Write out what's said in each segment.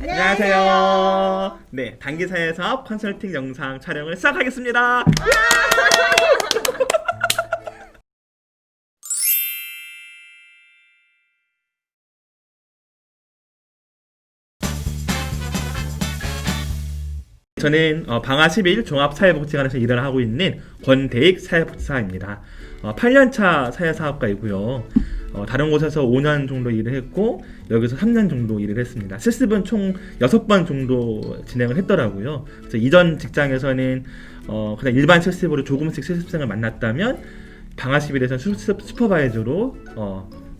안녕하세요. 네, 단기사회 사업 컨설팅 영상 촬영을 시작하겠습니다. 저는 방화 11 종합사회복지관에서 일을 하고 있는 권대익 사회복지사입니다. 8년차 사회사업가이고요. 다른 곳에서 5년 정도 일을 했고 여기서 3년 정도 일을 했습니다. 실습은 총 6번 정도 진행을 했더라고요. 그래서 이전 직장에서는 그냥 일반 실습으로 조금씩 실습생을 만났다면 방화 11에서 실습 슈퍼바이저로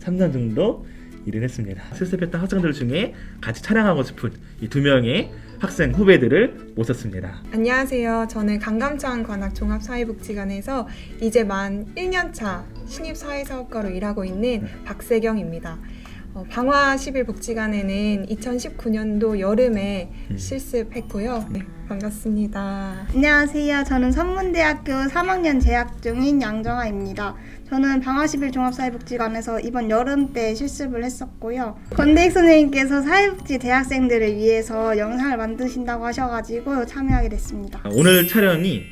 3년 정도 일을 했습니다. 실습했던 학생들 중에 같이 촬영하고 싶은 이 2명의 학생 후배들을 모셨습니다. 안녕하세요. 저는 강감창 관악 종합사회복지관에서 이제 만 1년차 신입사회사업가로 일하고 있는 박세경입니다. 방화 11 복지관에는 2019년도 여름에 실습했고요. 네, 반갑습니다. 안녕하세요. 저는 선문대학교 3학년 재학 중인 양정아입니다. 저는 방화 11 종합사회복지관에서 이번 여름 때 실습을 했었고요. 권대익 선생님께서 사회복지 대학생들을 위해서 영상을 만드신다고 하셔가지고 참여하게 됐습니다. 오늘 촬영이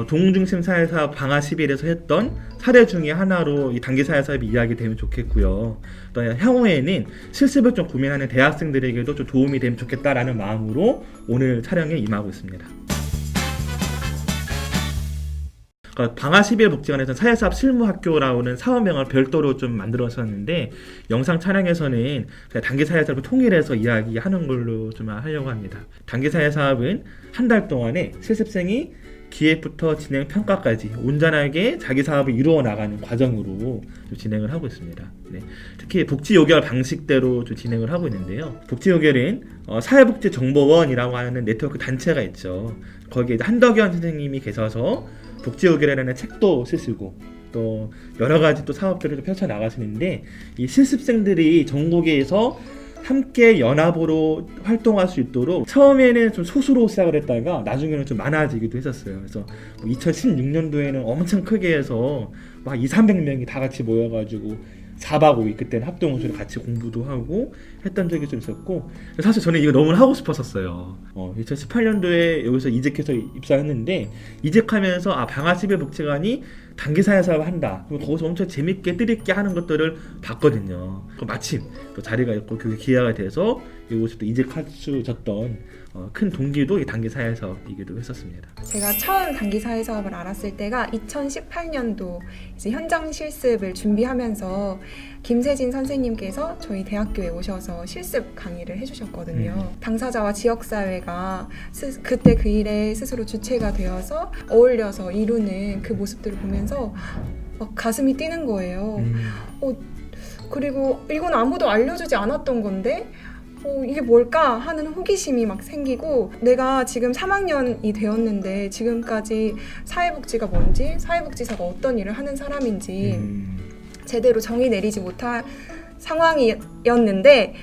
동중심 사회사업 방화 11에서 했던 사례 중에 하나로 이 단기 사회사업이 이야기되면 좋겠고요. 또 향후에는 실습을 좀 고민하는 대학생들에게도 좀 도움이 되면 좋겠다라는 마음으로 오늘 촬영에 임하고 있습니다. 방화 11 복지관에서는 사회사업 실무학교라는 사업명을 별도로 좀 만들었었는데 영상 촬영에서는 그냥 단기 사회사업을 통일해서 이야기하는 걸로 좀 하려고 합니다. 단기 사회사업은 한 달 동안에 실습생이 기획부터 진행 평가까지 온전하게 자기 사업을 이루어 나가는 과정으로 좀 진행을 하고 있습니다. 네. 특히 복지 요결 방식대로 좀 진행을 하고 있는데요. 복지 요결은 사회복지정보원이라고 하는 네트워크 단체가 있죠. 거기에 한덕연 선생님이 계셔서 복지 요결이라는 책도 쓰시고 또 여러 가지 또 사업들을 펼쳐 나가시는데 이 실습생들이 전국에서 함께 연합으로 활동할 수 있도록 처음에는 좀 소수로 시작을 했다가 나중에는 좀 많아지기도 했었어요. 그래서 2016년도에는 엄청 크게 해서 막 200~300명이 다 같이 모여가지고 4박 5일 그때는 합동원수로 같이 공부도 하고 했던 적이 좀 있었고 사실 저는 이거 너무 하고 싶었었어요. 2018년도에 여기서 이직해서 입사했는데 이직하면서 방화 11 복지관이 단기 사회사업을 한다. 그럼 거기서 엄청 재밌게 뜻있게 하는 것들을 봤거든요. 마침 또 자리가 있고 그게 기회가 돼서 이곳에 또 이직할 수 있었던 큰 동기도 이 단기 사회사업이기도 했었습니다. 제가 처음 단기 사회사업을 알았을 때가 2018년도 이제 현장 실습을 준비하면서 김세진 선생님께서 저희 대학교에 오셔서 실습 강의를 해주셨거든요. 당사자와 지역사회가 그때 그 일에 스스로 주체가 되어서 어울려서 이루는 그 모습들을 보면서 막 가슴이 뛰는 거예요. 그리고 이건 아무도 알려주지 않았던 건데 이게 뭘까 하는 호기심이 막 생기고 내가 지금 3학년이 되었는데 지금까지 사회복지가 뭔지 사회복지사가 어떤 일을 하는 사람인지 제대로 정의 내리지 못한 상황이었는데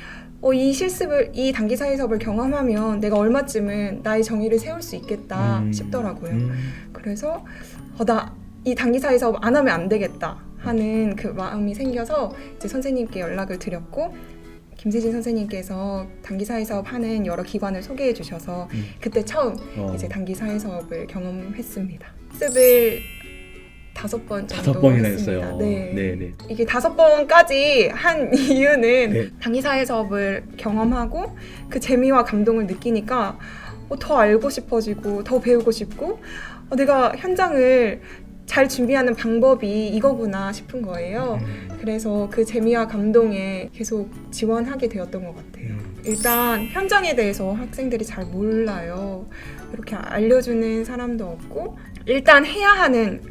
이 단기 사회사업을 경험하면 내가 얼마쯤은 나의 정의를 세울 수 있겠다 싶더라고요. 그래서 나 이 단기 사회사업 안 하면 안 되겠다 하는 그 마음이 생겨서 이제 선생님께 연락을 드렸고 김세진 선생님께서 단기 사회사업 하는 여러 기관을 소개해 주셔서 그때 처음 이제 단기 사회사업을 경험했습니다. 실습을 5번 정도 했습니다. 네. 이게 5번까지 한 이유는 단기 사회사업을 경험하고 그 재미와 감동을 느끼니까 더 알고 싶어지고 더 배우고 싶고 내가 현장을 잘 준비하는 방법이 이거구나 싶은 거예요. 그래서 그 재미와 감동에 계속 지원하게 되었던 것 같아요. 일단 현장에 대해서 학생들이 잘 몰라요. 이렇게 알려주는 사람도 없고 일단 해야 하는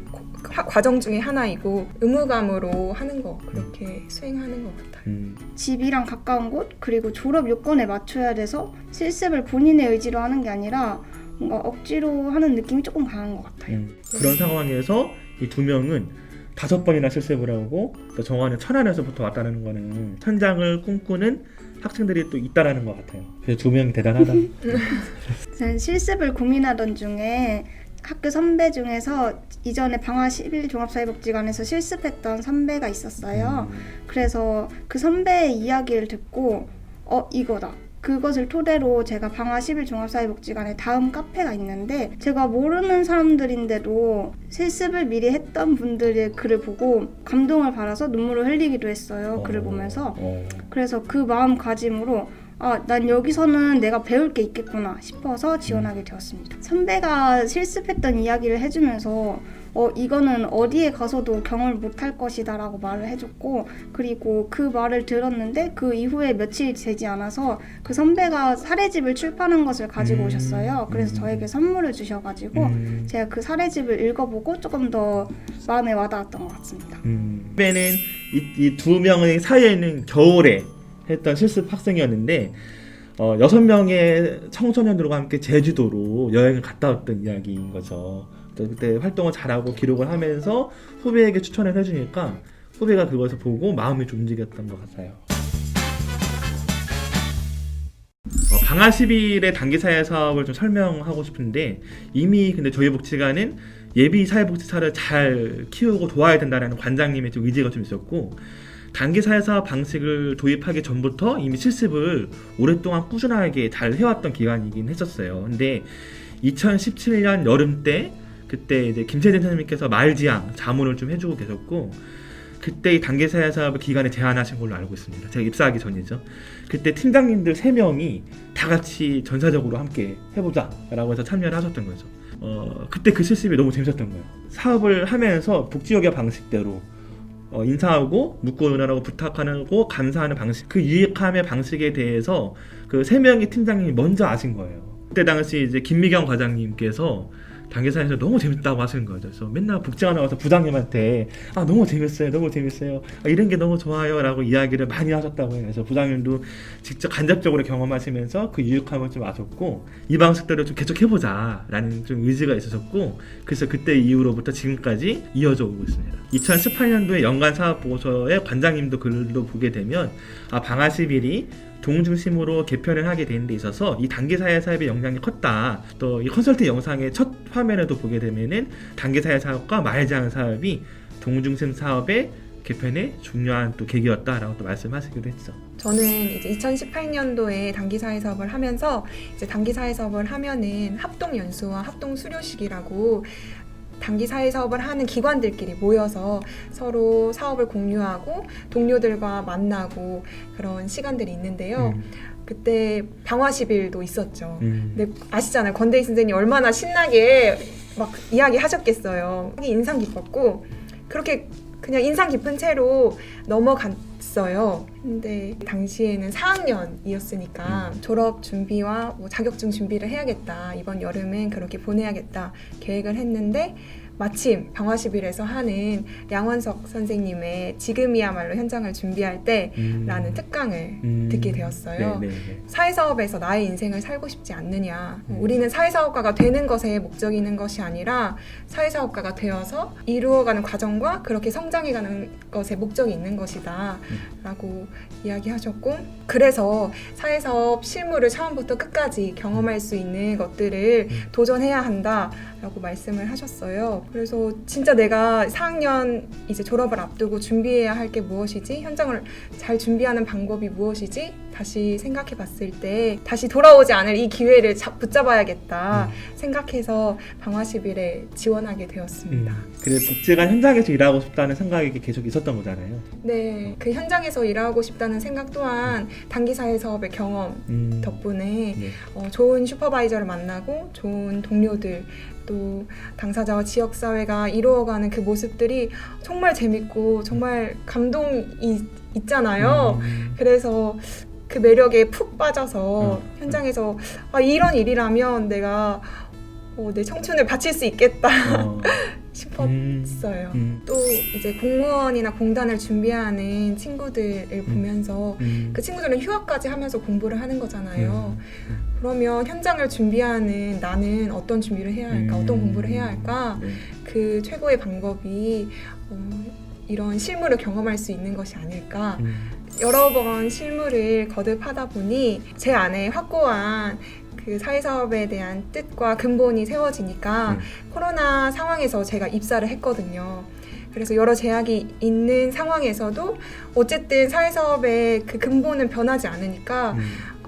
과정 중에 하나이고 의무감으로 하는 거 그렇게 수행하는 것 같아요. 집이랑 가까운 곳 그리고 졸업 요건에 맞춰야 돼서 실습을 본인의 의지로 하는 게 아니라 뭔가 억지로 하는 느낌이 조금 강한 것 같아요. 그런 상황에서 이 2명은 5번이나 실습을 하고 또 정화는 천안에서부터 왔다는 거는 현장을 꿈꾸는 학생들이 또 있다라는 것 같아요. 그래서 2명이 대단하다. 저는 실습을 고민하던 중에 학교 선배 중에서 이전에 방화 11 종합사회복지관에서 실습했던 선배가 있었어요. 그래서 그 선배의 이야기를 듣고 이거다. 그것을 토대로 제가 방화 10일 종합사회복지관에 다음 카페가 있는데 제가 모르는 사람들인데도 실습을 미리 했던 분들의 글을 보고 감동을 받아서 눈물을 흘리기도 했어요. 글을 보면서. 그래서 그 마음가짐으로 난 여기서는 내가 배울 게 있겠구나 싶어서 지원하게 되었습니다. 선배가 실습했던 이야기를 해주면서 이거는 어디에 가서도 경험을 못할 것이다 라고 말을 해줬고, 그리고 그 말을 들었는데 그 이후에 며칠이 되지 않아서 그 선배가 사례집을 출판한 것을 가지고 오셨어요. 그래서 저에게 선물을 주셔가지고 제가 그 사례집을 읽어보고 조금 더 마음에 와닿았던 것 같습니다. 선배는 이 두 명의 사이에는 겨울에 했던 실습 학생이었는데 6명의 청소년들과 함께 제주도로 여행을 갔다 왔던 이야기인 거죠. 그때 활동을 잘하고 기록을 하면서 후배에게 추천을 해주니까 후배가 그것을 보고 마음이 좀 움직였던 것 같아요. 방화 10일의 단기 사회 사업을 좀 설명하고 싶은데, 이미 근데 저희 복지관은 예비 사회복지사를 잘 키우고 도와야 된다는 관장님의 좀 의지가 좀 있었고, 단기 사회 사업 방식을 도입하기 전부터 이미 실습을 오랫동안 꾸준하게 잘 해왔던 기관이긴 했었어요. 근데 2017년 여름 때 그때 이제 김세진 선생님께서 말지향 자문을 좀 해주고 계셨고, 그때 이 단기 사회 사업을 기관에 제안하신 걸로 알고 있습니다. 제가 입사하기 전이죠. 그때 팀장님들 3명이 다 같이 전사적으로 함께 해보자 라고 해서 참여를 하셨던 거죠. 그때 그 실습이 너무 재밌었던 거예요. 사업을 하면서 복지역의 방식대로 인사하고 묻고 응원하고 부탁하고 감사하는 방식, 그 유익함의 방식에 대해서 그 3명의 팀장님이 먼저 아신 거예요. 그때 당시 이제 김미경 과장님께서 단계사에서 너무 재밌다고 하시는 거죠. 그래서 맨날 복지관 나와서 부장님한테 너무 재밌어요, 너무 재밌어요, 이런 게 너무 좋아요 라고 이야기를 많이 하셨다고 해요. 그래서 부장님도 직접 간접적으로 경험하시면서 그 유익함을 좀 아셨고, 이 방식대로 좀 계속 해보자 라는 좀 의지가 있으셨고, 그래서 그때 이후로부터 지금까지 이어져 오고 있습니다. 2018년도에 연간 사업보고서에 관장님도 글로 보게 되면 방화 10일이 동중심으로 개편을 하게 되는 데 있어서 이 단기사회 사업의 영향이 컸다. 또 이 컨설팅 영상의 첫 화면에도 보게 되면은 단기사회 사업과 말지향 사업이 동중심 사업의 개편에 중요한 또 계기였다라고 또 말씀하시기도 했죠. 저는 이제 2018년도에 단기사회 사업을 하면서 이제 단기사회 사업을 하면은 합동 연수와 합동 수료식이라고 단기 사회 사업을 하는 기관들끼리 모여서 서로 사업을 공유하고 동료들과 만나고 그런 시간들이 있는데요. 그때 방화 10일도 있었죠. 근데 아시잖아요. 권대희 선생님 얼마나 신나게 막 이야기하셨겠어요. 인상 깊었고, 그렇게 그냥 인상 깊은 채로 넘어갔어요. 근데 당시에는 4학년이었으니까 졸업 준비와 뭐 자격증 준비를 해야겠다, 이번 여름엔 그렇게 보내야겠다 계획을 했는데, 마침 방화 10일에서 하는 양원석 선생님의 지금이야말로 현장을 준비할 때 라는 특강을 듣게 되었어요. 사회사업에서 나의 인생을 살고 싶지 않느냐, 우리는 사회사업가가 되는 것에 목적이 있는 것이 아니라 사회사업가가 되어서 이루어가는 과정과 그렇게 성장해가는 것에 목적이 있는 것이다 라고 이야기하셨고, 그래서 사회사업 실무를 처음부터 끝까지 경험할 수 있는 것들을 도전해야 한다 라고 말씀을 하셨어요. 그래서 진짜 내가 4학년 이제 졸업을 앞두고 준비해야 할 게 무엇이지? 현장을 잘 준비하는 방법이 무엇이지? 다시 생각해 봤을 때 다시 돌아오지 않을 이 기회를 붙잡아야겠다 생각해서 방화 10일에 지원하게 되었습니다. 그래, 복지관 현장에서 일하고 싶다는 생각이 계속 있었던 거잖아요. 네, 그 현장에서 일하고 싶다는 생각 또한 단기사회 사업의 경험 덕분에 좋은 슈퍼바이저를 만나고 좋은 동료들, 또 당사자와 지역사회가 이루어가는 그 모습들이 정말 재밌고 정말 감동이 있잖아요. 그래서 그 매력에 푹 빠져서 현장에서 이런 일이라면 내가 내 청춘을 바칠 수 있겠다 싶었어요. 또 이제 공무원이나 공단을 준비하는 친구들을 보면서 그 친구들은 휴학까지 하면서 공부를 하는 거잖아요. 그러면 현장을 준비하는 나는 어떤 준비를 해야 할까, 어떤 공부를 해야 할까, 그 최고의 방법이 이런 실무를 경험할 수 있는 것이 아닐까. 여러 번 실무를 거듭하다 보니 제 안에 확고한 그 사회사업에 대한 뜻과 근본이 세워지니까 코로나 상황에서 제가 입사를 했거든요. 그래서 여러 제약이 있는 상황에서도 어쨌든 사회사업의 그 근본은 변하지 않으니까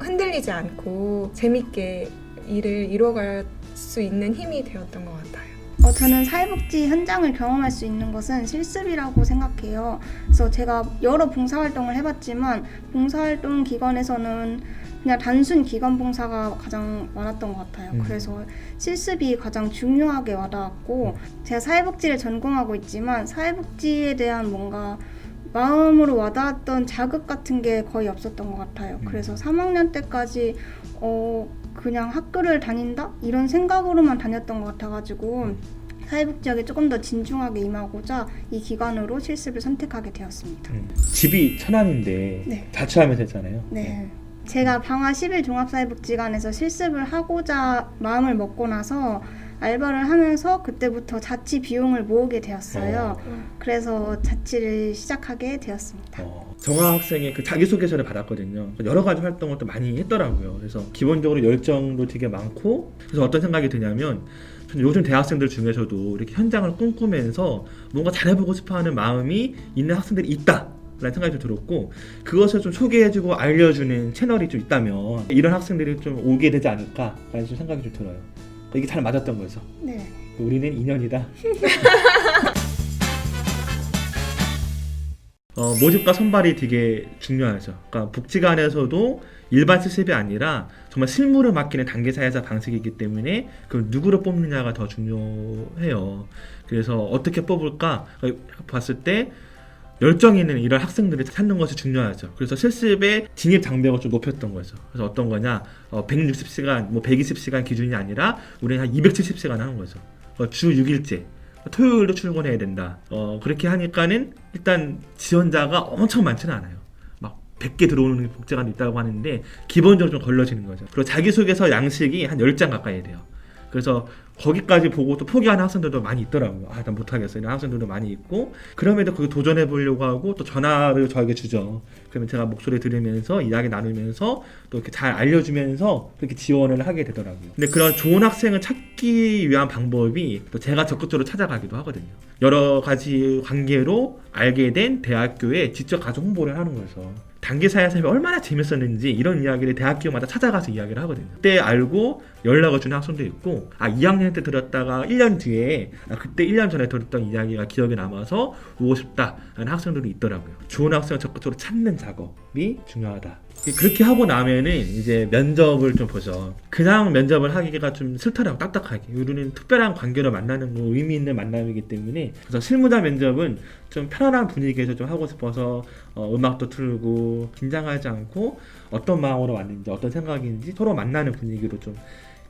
흔들리지 않고 재밌게 일을 이뤄갈 수 있는 힘이 되었던 것 같아요. 저는 사회복지 현장을 경험할 수 있는 것은 실습이라고 생각해요. 그래서 제가 여러 봉사활동을 해봤지만 봉사활동 기관에서는 그냥 단순 기관 봉사가 가장 많았던 것 같아요. 그래서 실습이 가장 중요하게 와닿았고 제가 사회복지를 전공하고 있지만 사회복지에 대한 뭔가 마음으로 와닿았던 자극 같은 게 거의 없었던 것 같아요. 그래서 3학년 때까지 그냥 학교를 다닌다? 이런 생각으로만 다녔던 것 같아가지고 사회복지학에 조금 더 진중하게 임하고자 이 기관으로 실습을 선택하게 되었습니다. 집이 천안인데 네. 자취하면서 했잖아요. 네. 제가 방화 10일 종합사회복지관에서 실습을 하고자 마음을 먹고 나서 알바를 하면서 그때부터 자취 비용을 모으게 되었어요. 그래서 자취를 시작하게 되었습니다. 정화 학생의 그 자기소개서를 받았거든요. 여러 가지 활동을 또 많이 했더라고요. 그래서 기본적으로 열정도 되게 많고, 그래서 어떤 생각이 드냐면 저는 요즘 대학생들 중에서도 이렇게 현장을 꿈꾸면서 뭔가 잘해보고 싶어하는 마음이 있는 학생들이 있다 라는 생각이 좀 들었고, 그것을 좀 소개해주고 알려주는 채널이 좀 있다면 이런 학생들이 좀 오게 되지 않을까 라는 좀 생각이 좀 들어요. 이게 잘 맞았던 거죠. 네. 우리는 인연이다. 모집과 선발이 되게 중요하죠. 그러니까 복지관에서도 일반 실습이 아니라 정말 실무를 맡기는 단기 사회사 방식이기 때문에 그걸 누구를 뽑느냐가 더 중요해요. 그래서 어떻게 뽑을까 봤을 때 열정 있는 이런 학생들을 찾는 것이 중요하죠. 그래서 실습의 진입 장벽을 좀 높였던 거죠. 그래서 어떤 거냐, 160시간, 120시간 기준이 아니라 우리는 한 270시간 하는 거죠. 주 6일째. 토요일도 출근해야 된다. 그렇게 하니까는 일단 지원자가 엄청 많지는 않아요. 막 100개 들어오는 복지관도 있다고 하는데 기본적으로 좀 걸러지는 거죠. 그리고 자기소개서 양식이 한 10장 가까이 돼요. 그래서 거기까지 보고 또 포기하는 학생들도 많이 있더라고요. 난 못하겠어 이런 학생들도 많이 있고, 그럼에도 그거 도전해 보려고 하고 또 전화를 저에게 주죠. 그러면 제가 목소리 들으면서 이야기 나누면서 또 이렇게 잘 알려주면서 그렇게 지원을 하게 되더라고요. 근데 그런 좋은 학생을 찾기 위한 방법이 또 제가 적극적으로 찾아가기도 하거든요. 여러 가지 관계로 알게 된 대학교에 직접 가서 홍보를 하는 거죠. 단기 사회사업이 얼마나 재밌었는지 이런 이야기를 대학교마다 찾아가서 이야기를 하거든요. 그때 알고 연락을 주는 학생도 있고, 2학년 때 들었다가 1년 뒤에 그때 1년 전에 들었던 이야기가 기억에 남아서 오고 싶다라는 학생들도 있더라고요. 좋은 학생을 적극적으로 찾는 작업이 중요하다. 그렇게 하고 나면은 이제 면접을 좀 보죠. 그냥 면접을 하기가 좀 싫더라고, 딱딱하게. 우리는 특별한 관계로 만나는 거, 의미 있는 만남이기 때문에. 그래서 실무자 면접은 좀 편안한 분위기에서 좀 하고 싶어서 음악도 틀고 긴장하지 않고 어떤 마음으로 왔는지 어떤 생각인지 서로 만나는 분위기로 좀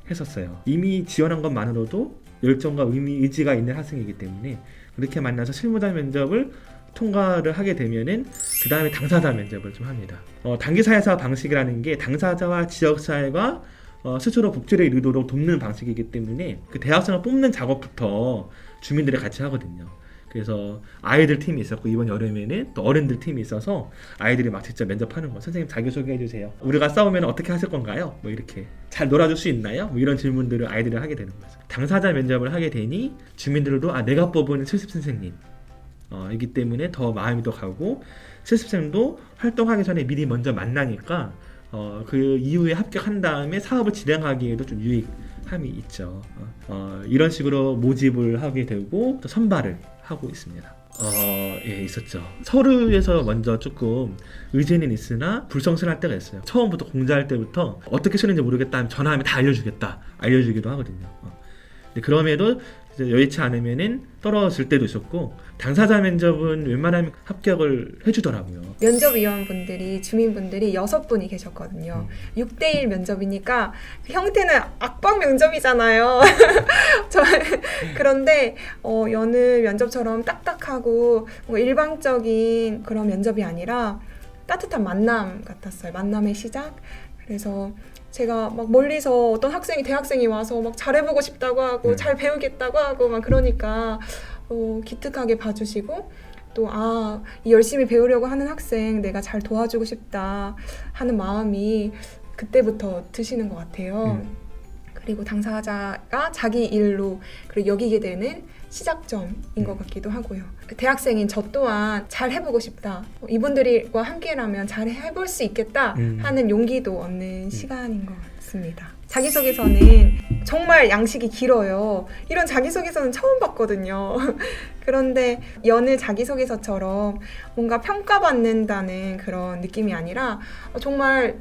했었어요. 이미 지원한 것만으로도 열정과 의지가 있는 학생이기 때문에 그렇게 만나서 실무자 면접을 통과를 하게 되면은 그 다음에 당사자 면접을 좀 합니다. 단기 사회사 방식이라는 게 당사자와 지역사회가 스스로 복지를 이루도록 돕는 방식이기 때문에 그 대학생을 뽑는 작업부터 주민들이 같이 하거든요. 그래서 아이들 팀이 있었고, 이번 여름에는 또 어른들 팀이 있어서 아이들이 막 직접 면접하는 거. 선생님 자기소개해 주세요. 우리가 싸우면 어떻게 하실 건가요? 뭐 이렇게 잘 놀아줄 수 있나요? 뭐 이런 질문들을 아이들이 하게 되는 거죠. 당사자 면접을 하게 되니 주민들도 내가 뽑은 실습 선생님 이기 때문에 더 마음이 더 가고, 실습생도 활동하기 전에 미리 먼저 만나니까 그 이후에 합격한 다음에 사업을 진행하기에도 좀 유익함이 있죠. 이런 식으로 모집을 하게 되고 또 선발을 하고 있습니다. 예, 있었죠. 서류에서 먼저 조금 의지는 있으나 불성실할 때가 있어요. 처음부터 공지할 때부터 어떻게 쓰는지 모르겠다 하면 전화하면 다 알려주기도 하거든요. 근데 그럼에도 여의치 않으면은 떨어질 때도 있었고, 당사자 면접은 웬만하면 합격을 해주더라고요. 면접위원분들이, 주민분들이 6분이 계셨거든요. 6대1 면접이니까 그 형태는 악방 면접이잖아요. 그런데 여느 면접처럼 딱딱하고 일방적인 그런 면접이 아니라 따뜻한 만남 같았어요. 만남의 시작. 그래서 제가 막 멀리서 어떤 대학생이 와서 막 잘해보고 싶다고 하고 잘 배우겠다고 하고 막 그러니까 기특하게 봐주시고, 또 이 열심히 배우려고 하는 학생 내가 잘 도와주고 싶다 하는 마음이 그때부터 드시는 것 같아요. 그리고 당사자가 자기 일로 그리고 여기게 되는 시작점인 것 같기도 하고요. 대학생인 저 또한 잘 해보고 싶다. 이분들과 함께라면 잘 해볼 수 있겠다 하는 용기도 얻는 시간인 것 같습니다. 자기소개서는 정말 양식이 길어요. 이런 자기소개서는 처음 봤거든요. 그런데 여느 자기소개서처럼 뭔가 평가받는다는 그런 느낌이 아니라 정말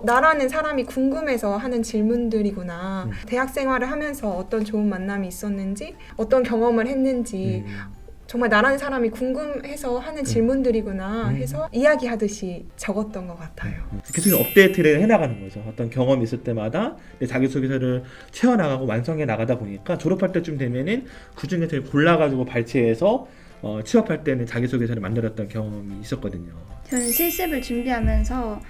나라는 사람이 궁금해서 하는 질문들이구나. 대학 생활을 하면서 어떤 좋은 만남이 있었는지, 어떤 경험을 했는지 정말 나라는 사람이 궁금해서 하는 질문들이구나 해서 이야기하듯이 적었던 것 같아요. 계속 업데이트를 해나가는 거죠. 어떤 경험이 있을 때마다 내 자기소개서를 채워나가고 완성해 나가다 보니까 졸업할 때쯤 되면은 그 중에 제일 골라가지고 발췌해서 취업할 때는 자기소개서를 만들었던 경험이 있었거든요. 저는 실습을 준비하면서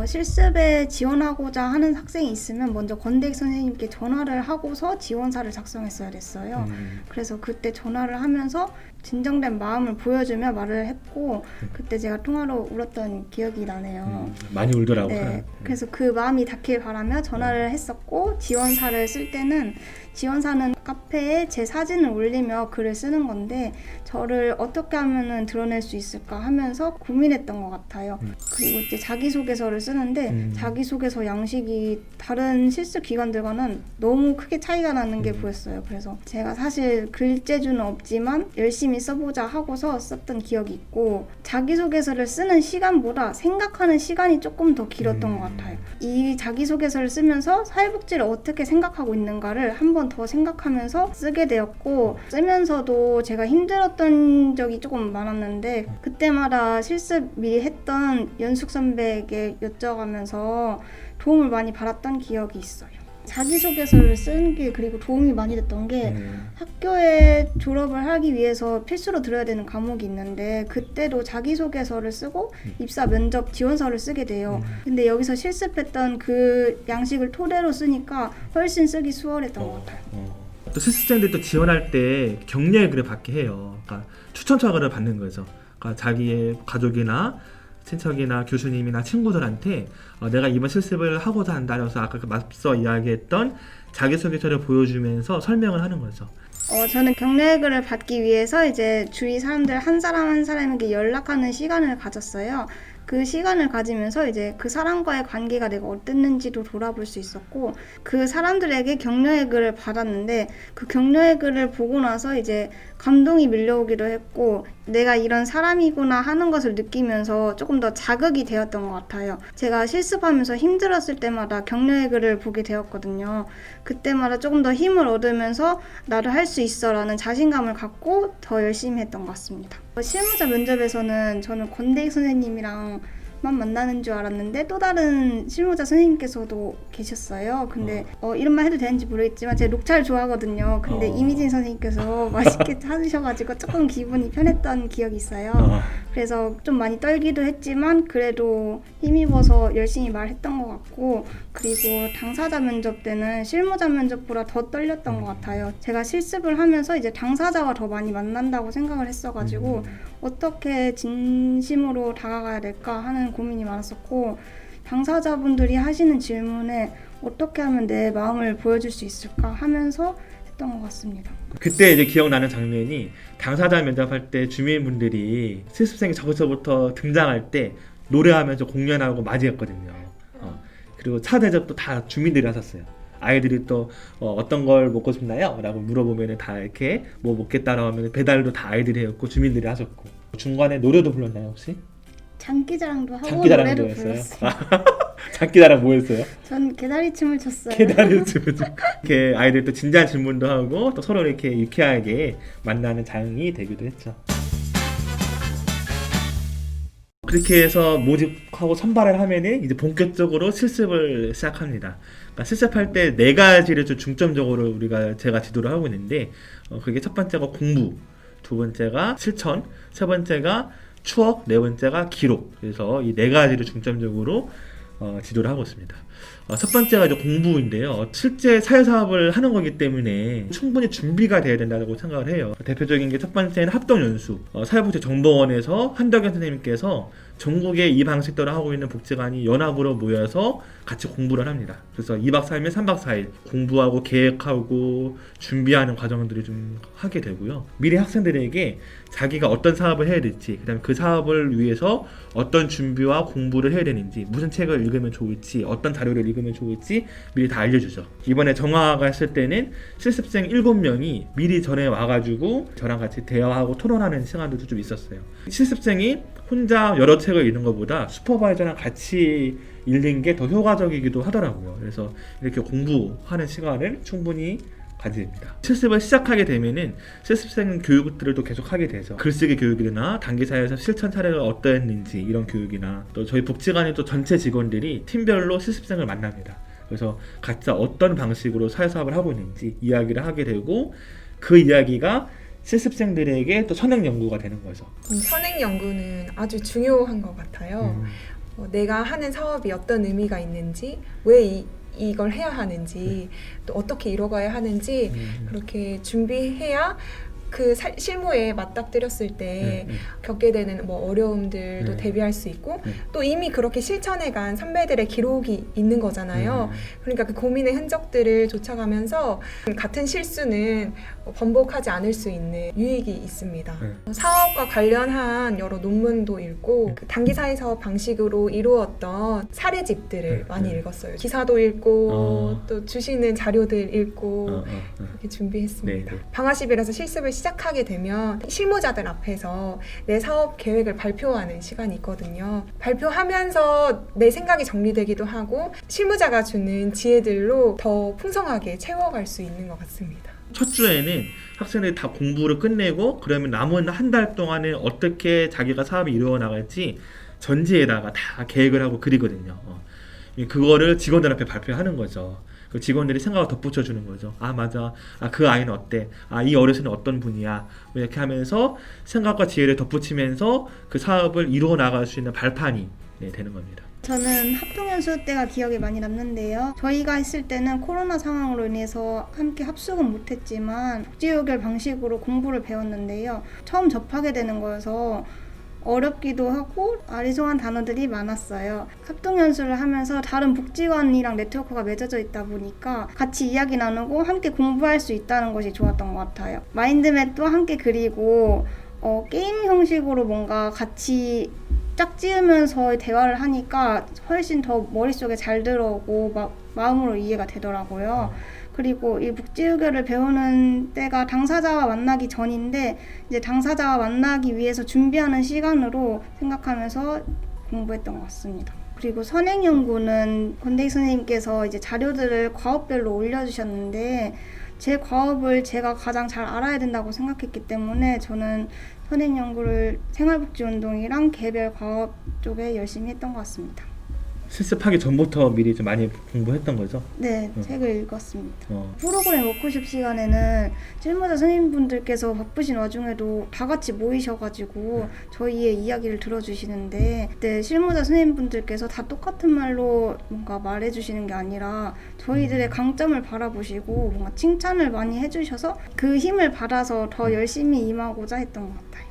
실습에 지원하고자 하는 학생이 있으면 먼저 권대익 선생님께 전화를 하고서 지원사를 작성했어야 됐어요. 그래서 그때 전화를 하면서 진정된 마음을 보여주며 말을 했고 그때 제가 통화로 울었던 기억이 나네요. 많이 울더라고요. 네, 그래서 그 마음이 닿길 바라며 전화를 했었고 지원사를 쓸 때는 지원사는 카페에 제 사진을 올리며 글을 쓰는 건데 저를 어떻게 하면 드러낼 수 있을까 하면서 고민했던 것 같아요. 그리고 이제 자기소개서를 쓰는데 자기소개서 양식이 다른 실습 기관들과는 너무 크게 차이가 나는 게 보였어요. 그래서 제가 사실 글재주는 없지만 열심히 써보자 하고서 썼던 기억이 있고 자기소개서를 쓰는 시간보다 생각하는 시간이 조금 더 길었던 것 같아요. 이 자기소개서를 쓰면서 사회복지를 어떻게 생각하고 있는가를 한 번 더 생각하면서 쓰게 되었고 쓰면서도 제가 힘들었던 적이 조금 많았는데 그때마다 실습 미리 했던 연숙 선배에게 여쭤가면서 도움을 많이 받았던 기억이 있어요. 자기소개서를 쓰는 게 그리고 도움이 많이 됐던 게 학교에 졸업을 하기 위해서 필수로 들어야 되는 과목이 있는데 그때도 자기소개서를 쓰고 입사 면접 지원서를 쓰게 돼요. 근데 여기서 실습했던 그 양식을 토대로 쓰니까 훨씬 쓰기 수월했던 것 같아요. 또 실습생들도 지원할 때 격려의 글을 받게 해요. 그러니까 추천서를 받는 거죠. 그러니까 자기의 가족이나 친척이나 교수님이나 친구들한테 내가 이번 실습을 하고자 한다. 그래서 아까 앞서 이야기했던 자기소개서를 보여주면서 설명을 하는 거죠. 저는 격려의 글을 받기 위해서 이제 주위 사람들 한 사람 한 사람에게 연락하는 시간을 가졌어요. 그 시간을 가지면서 이제 그 사람과의 관계가 내가 어땠는지도 돌아볼 수 있었고 그 사람들에게 격려의 글을 받았는데 그 격려의 글을 보고 나서 이제 감동이 밀려오기도 했고 내가 이런 사람이구나 하는 것을 느끼면서 조금 더 자극이 되었던 것 같아요. 제가 실습하면서 힘들었을 때마다 격려의 글을 보게 되었거든요. 그때마다 조금 더 힘을 얻으면서 나도 할 수 있어 라는 자신감을 갖고 더 열심히 했던 것 같습니다. 실무자 면접에서는 저는 권대익 선생님이랑 만나는 줄 알았는데 또 다른 실무자 선생님께서도 계셨어요. 근데 이런 말 해도 되는지 모르겠지만 제가 녹차를 좋아하거든요. 근데 이미진 선생님께서 맛있게 찾으셔가지고 조금 기분이 편했던 기억이 있어요. 그래서 좀 많이 떨기도 했지만 그래도 힘입어서 열심히 말했던 것 같고 그리고 당사자 면접 때는 실무자 면접보다 더 떨렸던 것 같아요. 제가 실습을 하면서 이제 당사자와 더 많이 만난다고 생각을 했어가지고 어떻게 진심으로 다가가야 될까 하는 고민이 많았었고 당사자분들이 하시는 질문에 어떻게 하면 내 마음을 보여줄 수 있을까 하면서 했던 것 같습니다. 그때 이제 기억나는 장면이 당사자 면접할 때 주민분들이 실습생이 저기서부터 등장할 때 노래하면서 공연하고 맞이했거든요. 그리고 차 대접도 다 주민들이 하셨어요. 아이들이 또 어떤 걸 먹고 싶나요? 라고 물어보면 다 이렇게 뭐 먹겠다라고 하면 배달도 다 아이들이 했고 주민들이 하셨고 중간에 노래도 불렀나요 혹시? 장기자랑도 하고 장기자랑도 노래도 했어요? 불렀어요. 장기자랑 뭐 했어요? 전 개다리춤을 췄어요. 개다리춤을 이렇게 아이들 또 진지한 질문도 하고 또 서로 이렇게 유쾌하게 만나는 장이 되기도 했죠. 그렇게 해서 모집하고 선발을 하면은 이제 본격적으로 실습을 시작합니다. 그러니까 실습할 때 4가지를 좀 중점적으로 제가 지도를 하고 있는데 그게 첫 번째가 공부, 두 번째가 실천, 세 번째가 추억, 네 번째가 기록. 그래서 이 4가지를 중점적으로 지도를 하고 있습니다. 첫 번째가 이제 공부인데요. 실제 사회사업을 하는 거기 때문에 충분히 준비가 돼야 된다고 생각을 해요. 대표적인 게 첫 번째는 합동연수. 사회복지 정보원에서 한덕현 선생님께서 전국에 이 방식대로 하고 있는 복지관이 연합으로 모여서 같이 공부를 합니다. 그래서 2박 3일, 3박 4일 공부하고 계획하고 준비하는 과정들이 좀 하게 되고요. 미래 학생들에게 자기가 어떤 사업을 해야 될지, 그다음에 그 사업을 위해서 어떤 준비와 공부를 해야 되는지, 무슨 책을 읽으면 좋을지, 어떤 자료를 읽으면 좋을지 미리 다 알려주죠. 이번에 정화가 했을 때는 실습생 7명이 미리 전에 와가지고 저랑 같이 대화하고 토론하는 시간들도 좀 있었어요. 실습생이 혼자 여러 책을 읽는 것보다 슈퍼바이저랑 같이 읽는 게 더 효과적이기도 하더라고요. 그래서 이렇게 공부하는 시간을 충분히 가집니다. 실습을 시작하게 되면은 실습생 교육들을 또 계속 하게 되죠. 글쓰기 교육이나 단기사에서 실천 사례가 어떠했는지 이런 교육이나 또 저희 복지관의 또 전체 직원들이 팀별로 실습생을 만납니다. 그래서 각자 어떤 방식으로 사회사업을 하고 있는지 이야기를 하게 되고 그 이야기가 실습생들에게 또 선행 연구가 되는 거죠. 선행 연구는 아주 중요한 것 같아요. 내가 하는 사업이 어떤 의미가 있는지, 왜 이걸 해야 하는지, 또 어떻게 이뤄가야 하는지 그렇게 준비해야 그 실무에 맞닥뜨렸을 때 겪게 되는 뭐 어려움들도 대비할 수 있고 또 이미 그렇게 실천해간 선배들의 기록이 있는 거잖아요. 그러니까 그 고민의 흔적들을 쫓아가면서 같은 실수는 번복하지 않을 수 있는 유익이 있습니다. 사업과 관련한 여러 논문도 읽고 그 단기 사회 사업 방식으로 이루었던 사례집들을 많이 읽었어요. 기사도 읽고 또 주시는 자료들 읽고 그렇게 준비했습니다. 방아십일에서 실습을 시작하게 되면 실무자들 앞에서 내 사업 계획을 발표하는 시간이 있거든요. 발표하면서 내 생각이 정리되기도 하고 실무자가 주는 지혜들로 더 풍성하게 채워갈 수 있는 것 같습니다. 첫 주에는 학생들이 다 공부를 끝내고 그러면 남은 한 달 동안에 어떻게 자기가 사업이 이루어 나갈지 전지에다가 다 계획을 하고 그리거든요. 그거를 직원들 앞에 발표하는 거죠. 그 직원들이 생각을 덧붙여 주는 거죠. 아 맞아, 그 아이는 어때, 이 어르신은 어떤 분이야, 이렇게 하면서 생각과 지혜를 덧붙이면서 그 사업을 이루어 나갈 수 있는 발판이 되는 겁니다. 저는 합동연수 때가 기억에 많이 남는데요. 저희가 했을 때는 코로나 상황으로 인해서 함께 합숙은 못했지만 복지요결 방식으로 공부를 배웠는데요. 처음 접하게 되는 거여서 어렵기도 하고 아리송한 단어들이 많았어요. 합동연수를 하면서 다른 복지관이랑 네트워크가 맺어져 있다 보니까 같이 이야기 나누고 함께 공부할 수 있다는 것이 좋았던 것 같아요. 마인드맵도 함께 그리고 게임 형식으로 뭔가 같이 짝지으면서 대화를 하니까 훨씬 더 머릿속에 잘 들어오고 마음으로 이해가 되더라고요. 그리고 이 복지의결을 배우는 때가 당사자와 만나기 전인데 이제 당사자와 만나기 위해서 준비하는 시간으로 생각하면서 공부했던 것 같습니다. 그리고 선행연구는 권대익 선생님께서 이제 자료들을 과업별로 올려주셨는데 제 과업을 제가 가장 잘 알아야 된다고 생각했기 때문에 저는 선행연구를 생활복지운동이랑 개별 과업 쪽에 열심히 했던 것 같습니다. 실습하기 전부터 미리 좀 많이 공부했던 거죠? 네, 책을 읽었습니다. 프로그램 워크숍 시간에는 실무자 선생님분들께서 바쁘신 와중에도 다 같이 모이셔가지고 저희의 이야기를 들어주시는데 그때 실무자 선생님분들께서 다 똑같은 말로 뭔가 말해주시는 게 아니라 저희들의 강점을 바라보시고 뭔가 칭찬을 많이 해주셔서 그 힘을 받아서 더 열심히 임하고자 했던 것 같아요.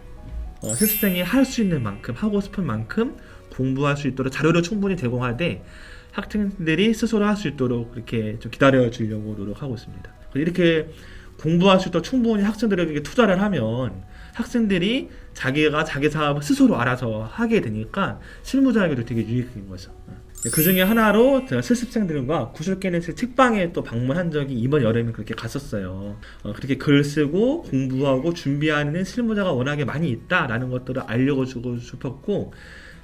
실습생이 할 수 있는 만큼, 하고 싶은 만큼 공부할 수 있도록 자료를 충분히 제공하되 학생들이 스스로 할 수 있도록 이렇게 좀 기다려 주려고 노력하고 있습니다. 이렇게 공부할 수 있도록 충분히 학생들에게 투자를 하면 학생들이 자기가 자기 사업을 스스로 알아서 하게 되니까 실무자에게도 되게 유익인 거죠. 그 중에 하나로 제가 실습생들과 구슬깨넷을 책방에 또 방문한 적이 이번 여름에 그렇게 갔었어요. 그렇게 글 쓰고 공부하고 준비하는 실무자가 워낙에 많이 있다라는 것들을 알려주고 싶었고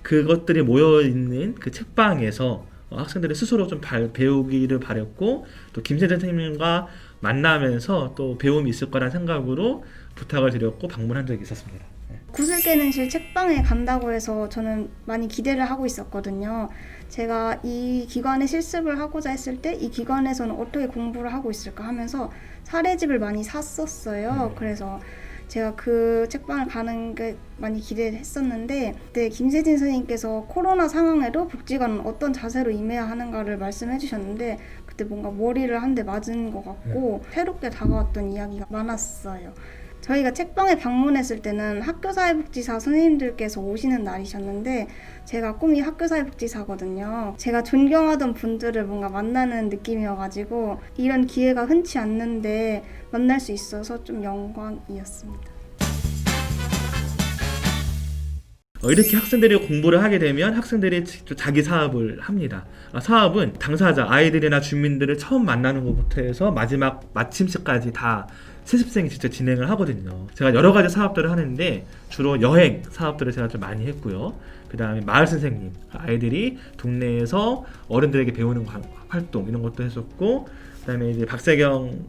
그것들이 모여있는 그 책방에서 학생들이 스스로 좀 배우기를 바랬고 또 김세전 선생님과 만나면서 또 배움이 있을 거라는 생각으로 부탁을 드렸고 방문한 적이 있었습니다. 구슬깨넷실 책방에 간다고 해서 저는 많이 기대를 하고 있었거든요. 제가 이 기관에 실습을 하고자 했을 때 이 기관에서는 어떻게 공부를 하고 있을까 하면서 사례집을 많이 샀었어요. 그래서 제가 그 책방을 가는 게 많이 기대를 했었는데 그때 김세진 선생님께서 코로나 상황에도 복지관은 어떤 자세로 임해야 하는가를 말씀해 주셨는데 그때 뭔가 머리를 한 대 맞은 것 같고 새롭게 다가왔던 이야기가 많았어요. 저희가 책방에 방문했을 때는 학교사회복지사 선생님들께서 오시는 날이셨는데 제가 꿈이 학교사회복지사거든요. 제가 존경하던 분들을 뭔가 만나는 느낌이어가지고 이런 기회가 흔치 않는데 만날 수 있어서 좀 영광이었습니다. 이렇게 학생들이 공부를 하게 되면 학생들이 직접 자기 사업을 합니다. 사업은 당사자, 아이들이나 주민들을 처음 만나는 것부터 해서 마지막 마침식까지 다 세습생이 직접 진행을 하거든요. 제가 여러 가지 사업들을 하는데 주로 여행 사업들을 제가 좀 많이 했고요. 그 다음에 마을 선생님, 아이들이 동네에서 어른들에게 배우는 활동 이런 것도 했었고, 그 다음에 이제 박세경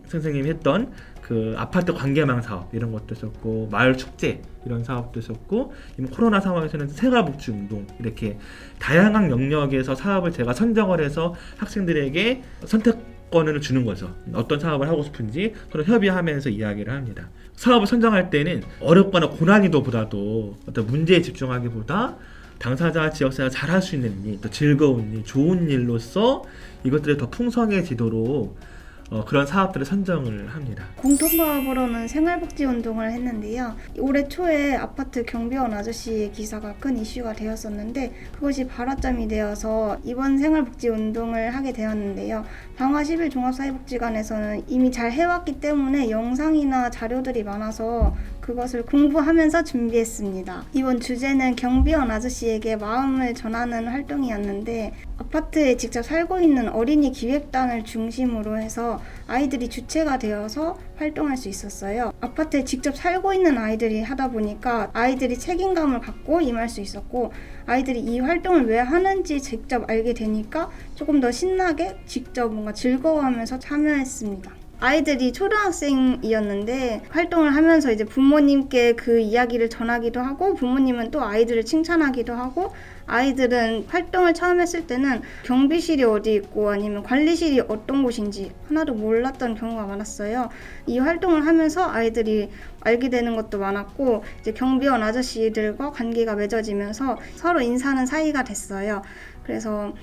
선생님이 했던 그 아파트 관계망 사업 이런 것도 있었고, 마을 축제 이런 사업도 있었고, 코로나 상황에서는 생활복지 운동, 이렇게 다양한 영역에서 사업을 제가 선정을 해서 학생들에게 선택권을 주는 거죠. 어떤 사업을 하고 싶은지 서로 협의하면서 이야기를 합니다. 사업을 선정할 때는 어렵거나 고난이도보다도 어떤 문제에 집중하기보다 당사자 지역사회가 잘할 수 있는 일, 또 즐거운 일, 좋은 일로서 이것들이 더 풍성해지도록 그런 사업들을 선정을 합니다. 공통과업으로는 생활복지 운동을 했는데요. 올해 초에 아파트 경비원 아저씨의 기사가 큰 이슈가 되었었는데 그것이 발화점이 되어서 이번 생활복지 운동을 하게 되었는데요. 방화 10일 종합사회복지관에서는 이미 잘 해왔기 때문에 영상이나 자료들이 많아서 그것을 공부하면서 준비했습니다. 이번 주제는 경비원 아저씨에게 마음을 전하는 활동이었는데 아파트에 직접 살고 있는 어린이 기획단을 중심으로 해서 아이들이 주체가 되어서 활동할 수 있었어요. 아파트에 직접 살고 있는 아이들이 하다 보니까 아이들이 책임감을 갖고 임할 수 있었고 아이들이 이 활동을 왜 하는지 직접 알게 되니까 조금 더 신나게 직접 뭔가 즐거워하면서 참여했습니다. 아이들이 초등학생이었는데 활동을 하면서 이제 부모님께 그 이야기를 전하기도 하고 부모님은 또 아이들을 칭찬하기도 하고 아이들은 활동을 처음 했을 때는 경비실이 어디 있고 아니면 관리실이 어떤 곳인지 하나도 몰랐던 경우가 많았어요. 이 활동을 하면서 아이들이 알게 되는 것도 많았고 이제 경비원 아저씨들과 관계가 맺어지면서 서로 인사하는 사이가 됐어요. 그래서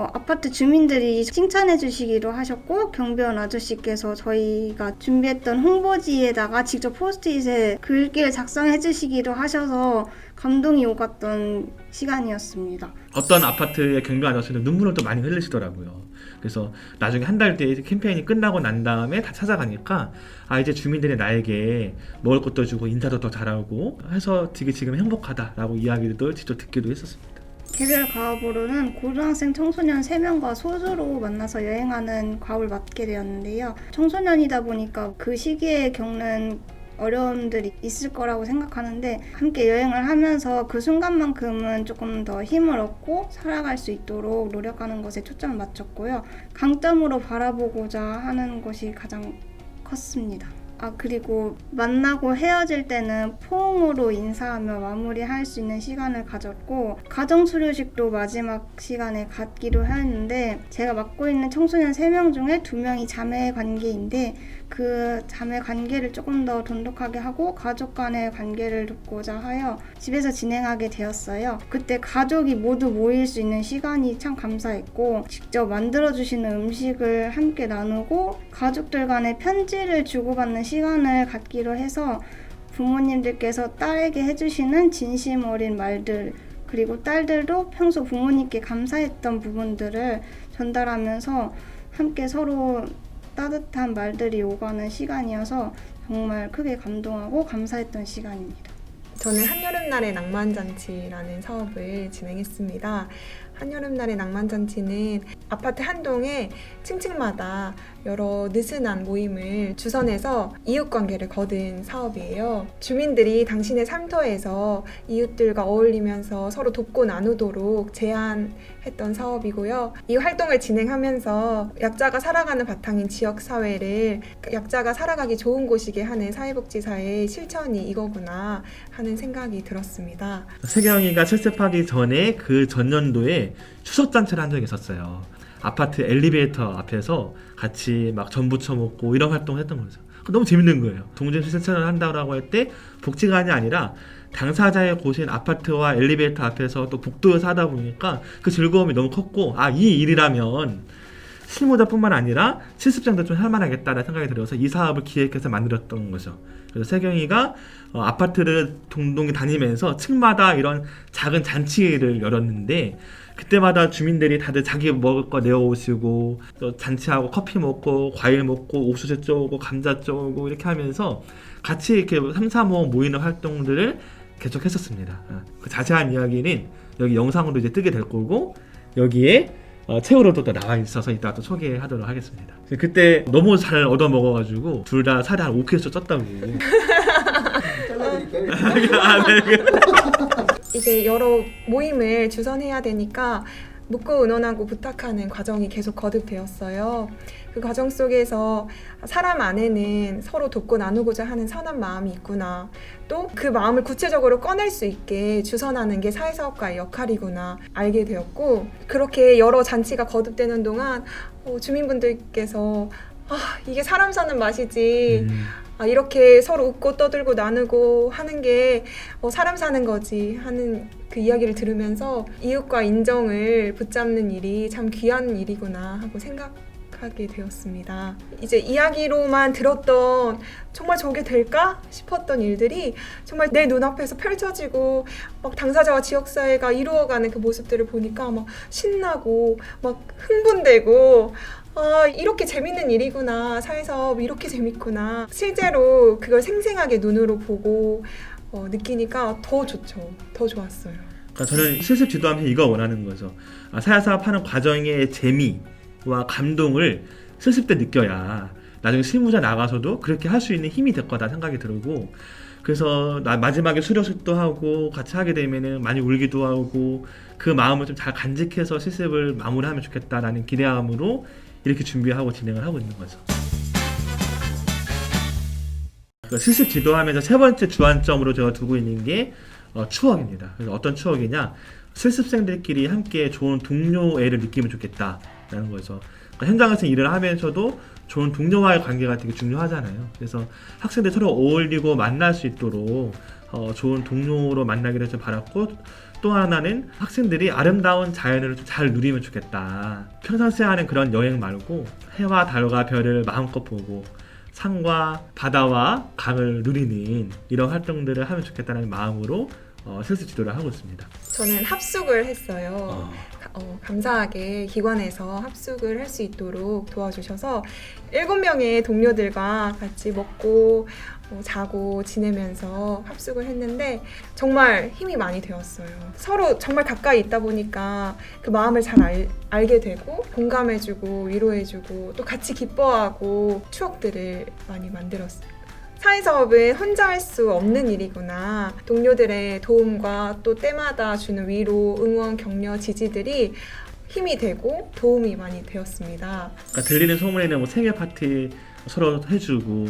아파트 주민들이 칭찬해 주시기도 하셨고 경비원 아저씨께서 저희가 준비했던 홍보지에다가 직접 포스트잇에 글귀를 작성해 주시기도 하셔서 감동이 오갔던 시간이었습니다. 어떤 아파트의 경비원 아저씨는 눈물을 또 많이 흘리시더라고요. 그래서 나중에 한 달 뒤에 캠페인이 끝나고 난 다음에 다 찾아가니까 이제 주민들이 나에게 먹을 것도 주고 인사도 더 잘하고 해서 되게 지금 행복하다라고 이야기도 직접 듣기도 했었습니다. 개별 과업으로는 고등학생 청소년 3명과 소수로 만나서 여행하는 과업을 맡게 되었는데요. 청소년이다 보니까 그 시기에 겪는 어려움들이 있을 거라고 생각하는데 함께 여행을 하면서 그 순간만큼은 조금 더 힘을 얻고 살아갈 수 있도록 노력하는 것에 초점을 맞췄고요. 강점으로 바라보고자 하는 것이 가장 컸습니다. 그리고 만나고 헤어질 때는 포옹으로 인사하며 마무리할 수 있는 시간을 가졌고 가정수료식도 마지막 시간에 갖기로 했는데 제가 맡고 있는 청소년 3명 중에 2명이 자매 관계인데 그 자매 관계를 조금 더 돈독하게 하고 가족 간의 관계를 돕고자 하여 집에서 진행하게 되었어요. 그때 가족이 모두 모일 수 있는 시간이 참 감사했고 직접 만들어주시는 음식을 함께 나누고 가족들 간의 편지를 주고받는 시간을 갖기로 해서 부모님들께서 딸에게 해주시는 진심 어린 말들 그리고 딸들도 평소 부모님께 감사했던 부분들을 전달하면서 함께 서로 따뜻한 말들이 오가는 시간이어서 정말 크게 감동하고 감사했던 시간입니다. 저는 한여름날의 낭만잔치라는 사업을 진행했습니다. 한여름날의 낭만잔치는 아파트 한 동에 층층마다 여러 느슨한 모임을 주선해서 이웃관계를 거둔 사업이에요. 주민들이 당신의 삶터에서 이웃들과 어울리면서 서로 돕고 나누도록 제안했던 사업이고요. 이 활동을 진행하면서 약자가 살아가는 바탕인 지역사회를 약자가 살아가기 좋은 곳이게 하는 사회복지사의 실천이 이거구나 하는 생각이 들었습니다. 세경이가 실습하기 전에 그 전년도에 추석잔치를 한 적이 있었어요. 아파트 엘리베이터 앞에서 같이 막 전부 쳐먹고 이런 활동을 했던 거죠. 너무 재밌는 거예요. 동전 실천을 한다고 할 때 복지관이 아니라 당사자의 곳인 아파트와 엘리베이터 앞에서 또 복도에서 하다 보니까 그 즐거움이 너무 컸고, 이 일이라면 실무자뿐만 아니라 실습생도 좀 할만하겠다라는 생각이 들어서 이 사업을 기획해서 만들었던 거죠. 그래서 세경이가 아파트를 동동이 다니면서 층마다 이런 작은 잔치를 열었는데, 그때마다 주민들이 다들 자기 먹을 거 내어오시고, 또 잔치하고 커피 먹고 과일 먹고 옥수수 쪼고 감자 쪼고 이렇게 하면서 같이 이렇게 3, 4모 모이는 활동들을 계속 했었습니다. 그 자세한 이야기는 여기 영상으로 이제 뜨게 될 거고, 여기에 채우로도 또 나와 있어서 이따 또 소개하도록 하겠습니다. 그때 너무 잘 얻어 먹어가지고 둘 다 살이 한 5kg 쪘다고. 이제 여러 모임을 주선해야 되니까 묻고 의논하고 부탁하는 과정이 계속 거듭되었어요. 그 과정 속에서 사람 안에는 서로 돕고 나누고자 하는 선한 마음이 있구나. 또 그 마음을 구체적으로 꺼낼 수 있게 주선하는 게 사회사업가의 역할이구나 알게 되었고, 그렇게 여러 잔치가 거듭되는 동안 주민분들께서 이게 사람 사는 맛이지, 이렇게 서로 웃고 떠들고 나누고 하는 게 사람 사는 거지 하는 그 이야기를 들으면서 이웃과 인정을 붙잡는 일이 참 귀한 일이구나 하고 생각하게 되었습니다. 이제 이야기로만 들었던 정말 저게 될까 싶었던 일들이 정말 내 눈앞에서 펼쳐지고 막 당사자와 지역사회가 이루어가는 그 모습들을 보니까 막 신나고 막 흥분되고, 이렇게 재밌는 일이구나, 사회사업 이렇게 재밌구나, 실제로 그걸 생생하게 눈으로 보고 느끼니까 더 좋죠. 더 좋았어요. 그러니까 저는 실습 지도하면서 이거 원하는 거죠. 사회사업 하는 과정의 재미와 감동을 실습 때 느껴야 나중에 실무자 나가서도 그렇게 할 수 있는 힘이 될 거다 생각이 들고, 그래서 마지막에 수료식도 하고 같이 하게 되면은 많이 울기도 하고 그 마음을 좀 잘 간직해서 실습을 마무리하면 좋겠다라는 기대함으로 이렇게 준비하고 진행을 하고 있는 거죠. 실습 지도하면서 세 번째 주안점으로 제가 두고 있는 게 추억입니다. 그래서 어떤 추억이냐, 실습생들끼리 함께 좋은 동료애를 느끼면 좋겠다라는 거죠. 그러니까 현장에서 일을 하면서도 좋은 동료와의 관계가 되게 중요하잖아요. 그래서 학생들 서로 어울리고 만날 수 있도록 좋은 동료로 만나기를 좀 바랐고, 또 하나는 학생들이 아름다운 자연을 좀 잘 누리면 좋겠다. 평상시에 하는 그런 여행 말고 해와 달과 별을 마음껏 보고 산과 바다와 강을 누리는 이런 활동들을 하면 좋겠다는 마음으로 실습 지도를 하고 있습니다. 저는 합숙을 했어요. 감사하게 기관에서 합숙을 할 수 있도록 도와주셔서 7명의 동료들과 같이 먹고 자고 지내면서 합숙을 했는데 정말 힘이 많이 되었어요. 서로 정말 가까이 있다 보니까 그 마음을 잘 알게 되고 공감해주고 위로해주고 또 같이 기뻐하고 추억들을 많이 만들었어요. 사회사업은 혼자 할 수 없는 일이구나. 동료들의 도움과 또 때마다 주는 위로, 응원, 격려, 지지들이 힘이 되고 도움이 많이 되었습니다. 그러니까 들리는 소문에는 생일 파티 서로 해주고,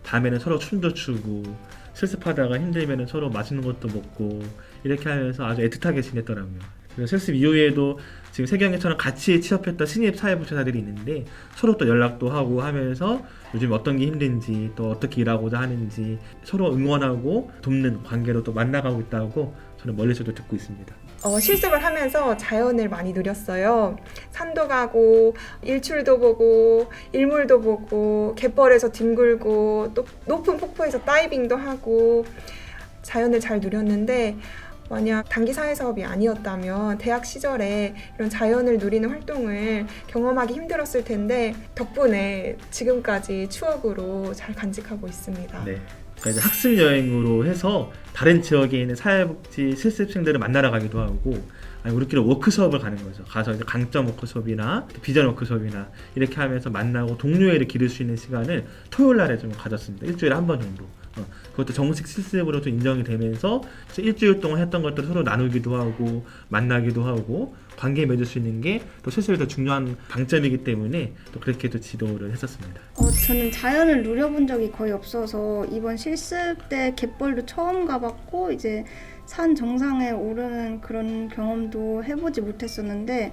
다음에는 서로 춤도 추고, 실습하다가 힘들면 서로 맛있는 것도 먹고 이렇게 하면서 아주 애틋하게 지냈더라고요. 그래서 실습 이후에도 지금 세경이처럼 같이 취업했던 신입 사회복지사들이 있는데 서로 또 연락도 하고 하면서 요즘 어떤 게 힘든지 또 어떻게 일하고자 하는지 서로 응원하고 돕는 관계로 또 만나가고 있다고 저는 멀리서도 듣고 있습니다. 실습을 하면서 자연을 많이 누렸어요. 산도 가고 일출도 보고 일몰도 보고 갯벌에서 뒹굴고 또 높은 폭포에서 다이빙도 하고 자연을 잘 누렸는데, 만약 단기 사회사업이 아니었다면 대학 시절에 이런 자연을 누리는 활동을 경험하기 힘들었을 텐데 덕분에 지금까지 추억으로 잘 간직하고 있습니다. 네. 그러니까 이제 학습 여행으로 해서 다른 지역에 있는 사회복지 실습생들을 만나러 가기도 하고, 아니 우리끼리 워크숍을 가는 거죠. 가서 이제 강점 워크숍이나 비전 워크숍이나 이렇게 하면서 만나고 동료애를 기를 수 있는 시간을 토요일 날에 좀 가졌습니다. 일주일에 한 번 정도. 그것도 정식 실습으로 좀 인정이 되면서 일주일 동안 했던 것들을 서로 나누기도 하고 만나기도 하고 관계 맺을 수 있는 게 또 실습에 더 중요한 방점이기 때문에 또 그렇게 또 지도를 했었습니다. 저는 자연을 누려본 적이 거의 없어서 이번 실습 때 갯벌도 처음 가봤고 이제 산 정상에 오르는 그런 경험도 해보지 못했었는데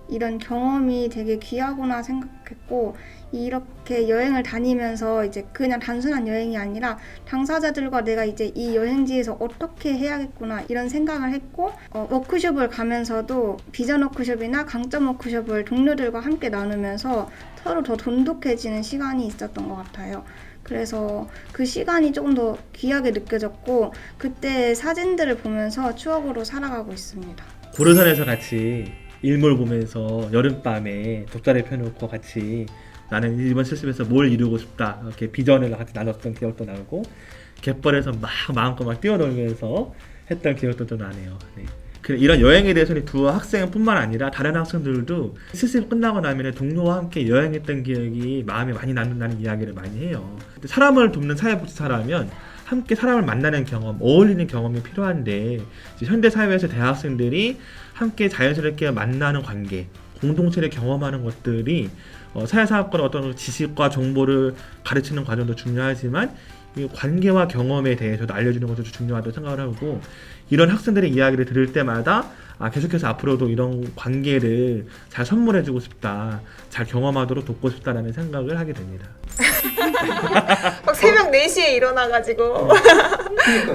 이런 경험이 되게 귀하구나 생각했고, 이렇게 여행을 다니면서 이제 그냥 단순한 여행이 아니라 당사자들과 내가 이제 이 여행지에서 어떻게 해야겠구나 이런 생각을 했고, 워크숍을 가면서도 비전 워크숍이나 강점 워크숍을 동료들과 함께 나누면서 서로 더 돈독해지는 시간이 있었던 것 같아요. 그래서 그 시간이 조금 더 귀하게 느껴졌고, 그때 사진들을 보면서 추억으로 살아가고 있습니다. 고려산에서 같이 일몰 보면서 여름밤에 돗자리 펴놓고 같이 나는 이번 실습에서 뭘 이루고 싶다 이렇게 비전을 같이 나눴던 기억도 나고, 갯벌에서 막 마음껏 막 뛰어놀면서 했던 기억도 좀 나네요. 네. 이런 여행에 대해서는 두 학생뿐만 아니라 다른 학생들도 실습 끝나고 나면 동료와 함께 여행했던 기억이 마음에 많이 남는다는 이야기를 많이 해요. 사람을 돕는 사회복지사라면 함께 사람을 만나는 경험, 어울리는 경험이 필요한데, 현대 사회에서 대학생들이 함께 자연스럽게 만나는 관계, 공동체를 경험하는 것들이 사회사업과 어떤 지식과 정보를 가르치는 과정도 중요하지만 이 관계와 경험에 대해서도 알려주는 것도 중요하다고 생각을 하고, 이런 학생들의 이야기를 들을 때마다 계속해서 앞으로도 이런 관계를 잘 선물해주고 싶다, 잘 경험하도록 돕고 싶다라는 생각을 하게 됩니다. 막 새벽 4시에 일어나가지고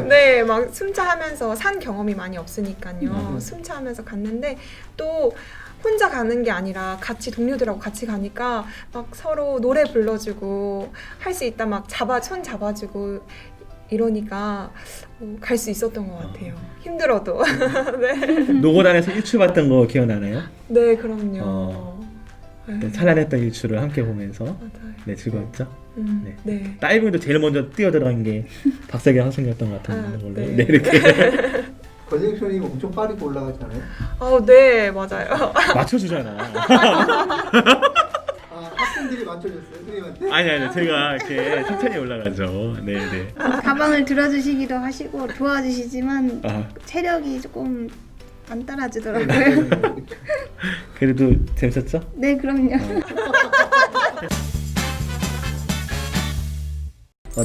네, 막 숨차하면서 산 경험이 많이 없으니까요. 숨차하면서 갔는데 또 혼자 가는 게 아니라 같이 동료들하고 같이 가니까 막 서로 노래 불러주고 할 수 있다 막 손 잡아주고 이러니까 갈 수 있었던 것 같아요. 힘들어도. 네. 노고단에서 일출 봤던 거 기억나나요? 네, 그럼요. 네, 찬란했던 일출을 함께 보면서 맞아요. 네, 즐거웠죠? 네. 네. 네. 다이빙도 제일 먼저 뛰어들어간 게 박세경 학생이었던 것 같은 걸로. 네. 네, 이렇게 건넥션이 엄청 빠르게 올라가잖아요. 네, 맞아요. 맞춰주잖아. 학생들이 맞춰줬어요, 선생님한테? 아니 제가 이렇게 천천히 올라가죠. 네네. 가방을 들어주시기도 하시고 도와주시지만 아, 체력이 조금 안 따라주더라고요. 그래도 재밌었죠? 네, 그럼요.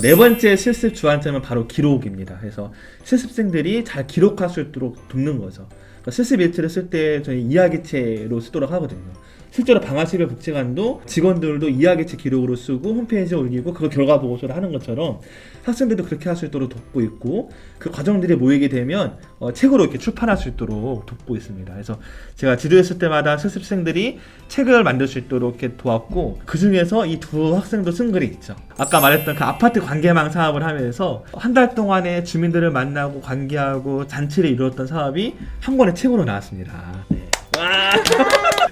네 번째 실습 주안점은 바로 기록입니다. 그래서 실습생들이 잘 기록할 수 있도록 돕는 거죠. 그러니까 실습 일지를 쓸 때 저희 이야기체로 쓰도록 하거든요. 실제로 방아시별 복지관도 직원들도 이야기체 기록으로 쓰고 홈페이지에 올리고 그거 결과 보고서를 하는 것처럼 학생들도 그렇게 할 수 있도록 돕고 있고, 그 과정들이 모이게 되면 책으로 이렇게 출판할 수 있도록 돕고 있습니다. 그래서 제가 지도했을 때마다 실습생들이 책을 만들 수 있도록 이렇게 도왔고, 그 중에서 이 두 학생도 쓴 글이 있죠. 아까 말했던 그 아파트 관계망 사업을 하면서 한 달 동안에 주민들을 만나고 관계하고 잔치를 이루었던 사업이 한 권의 책으로 나왔습니다. 네. 와!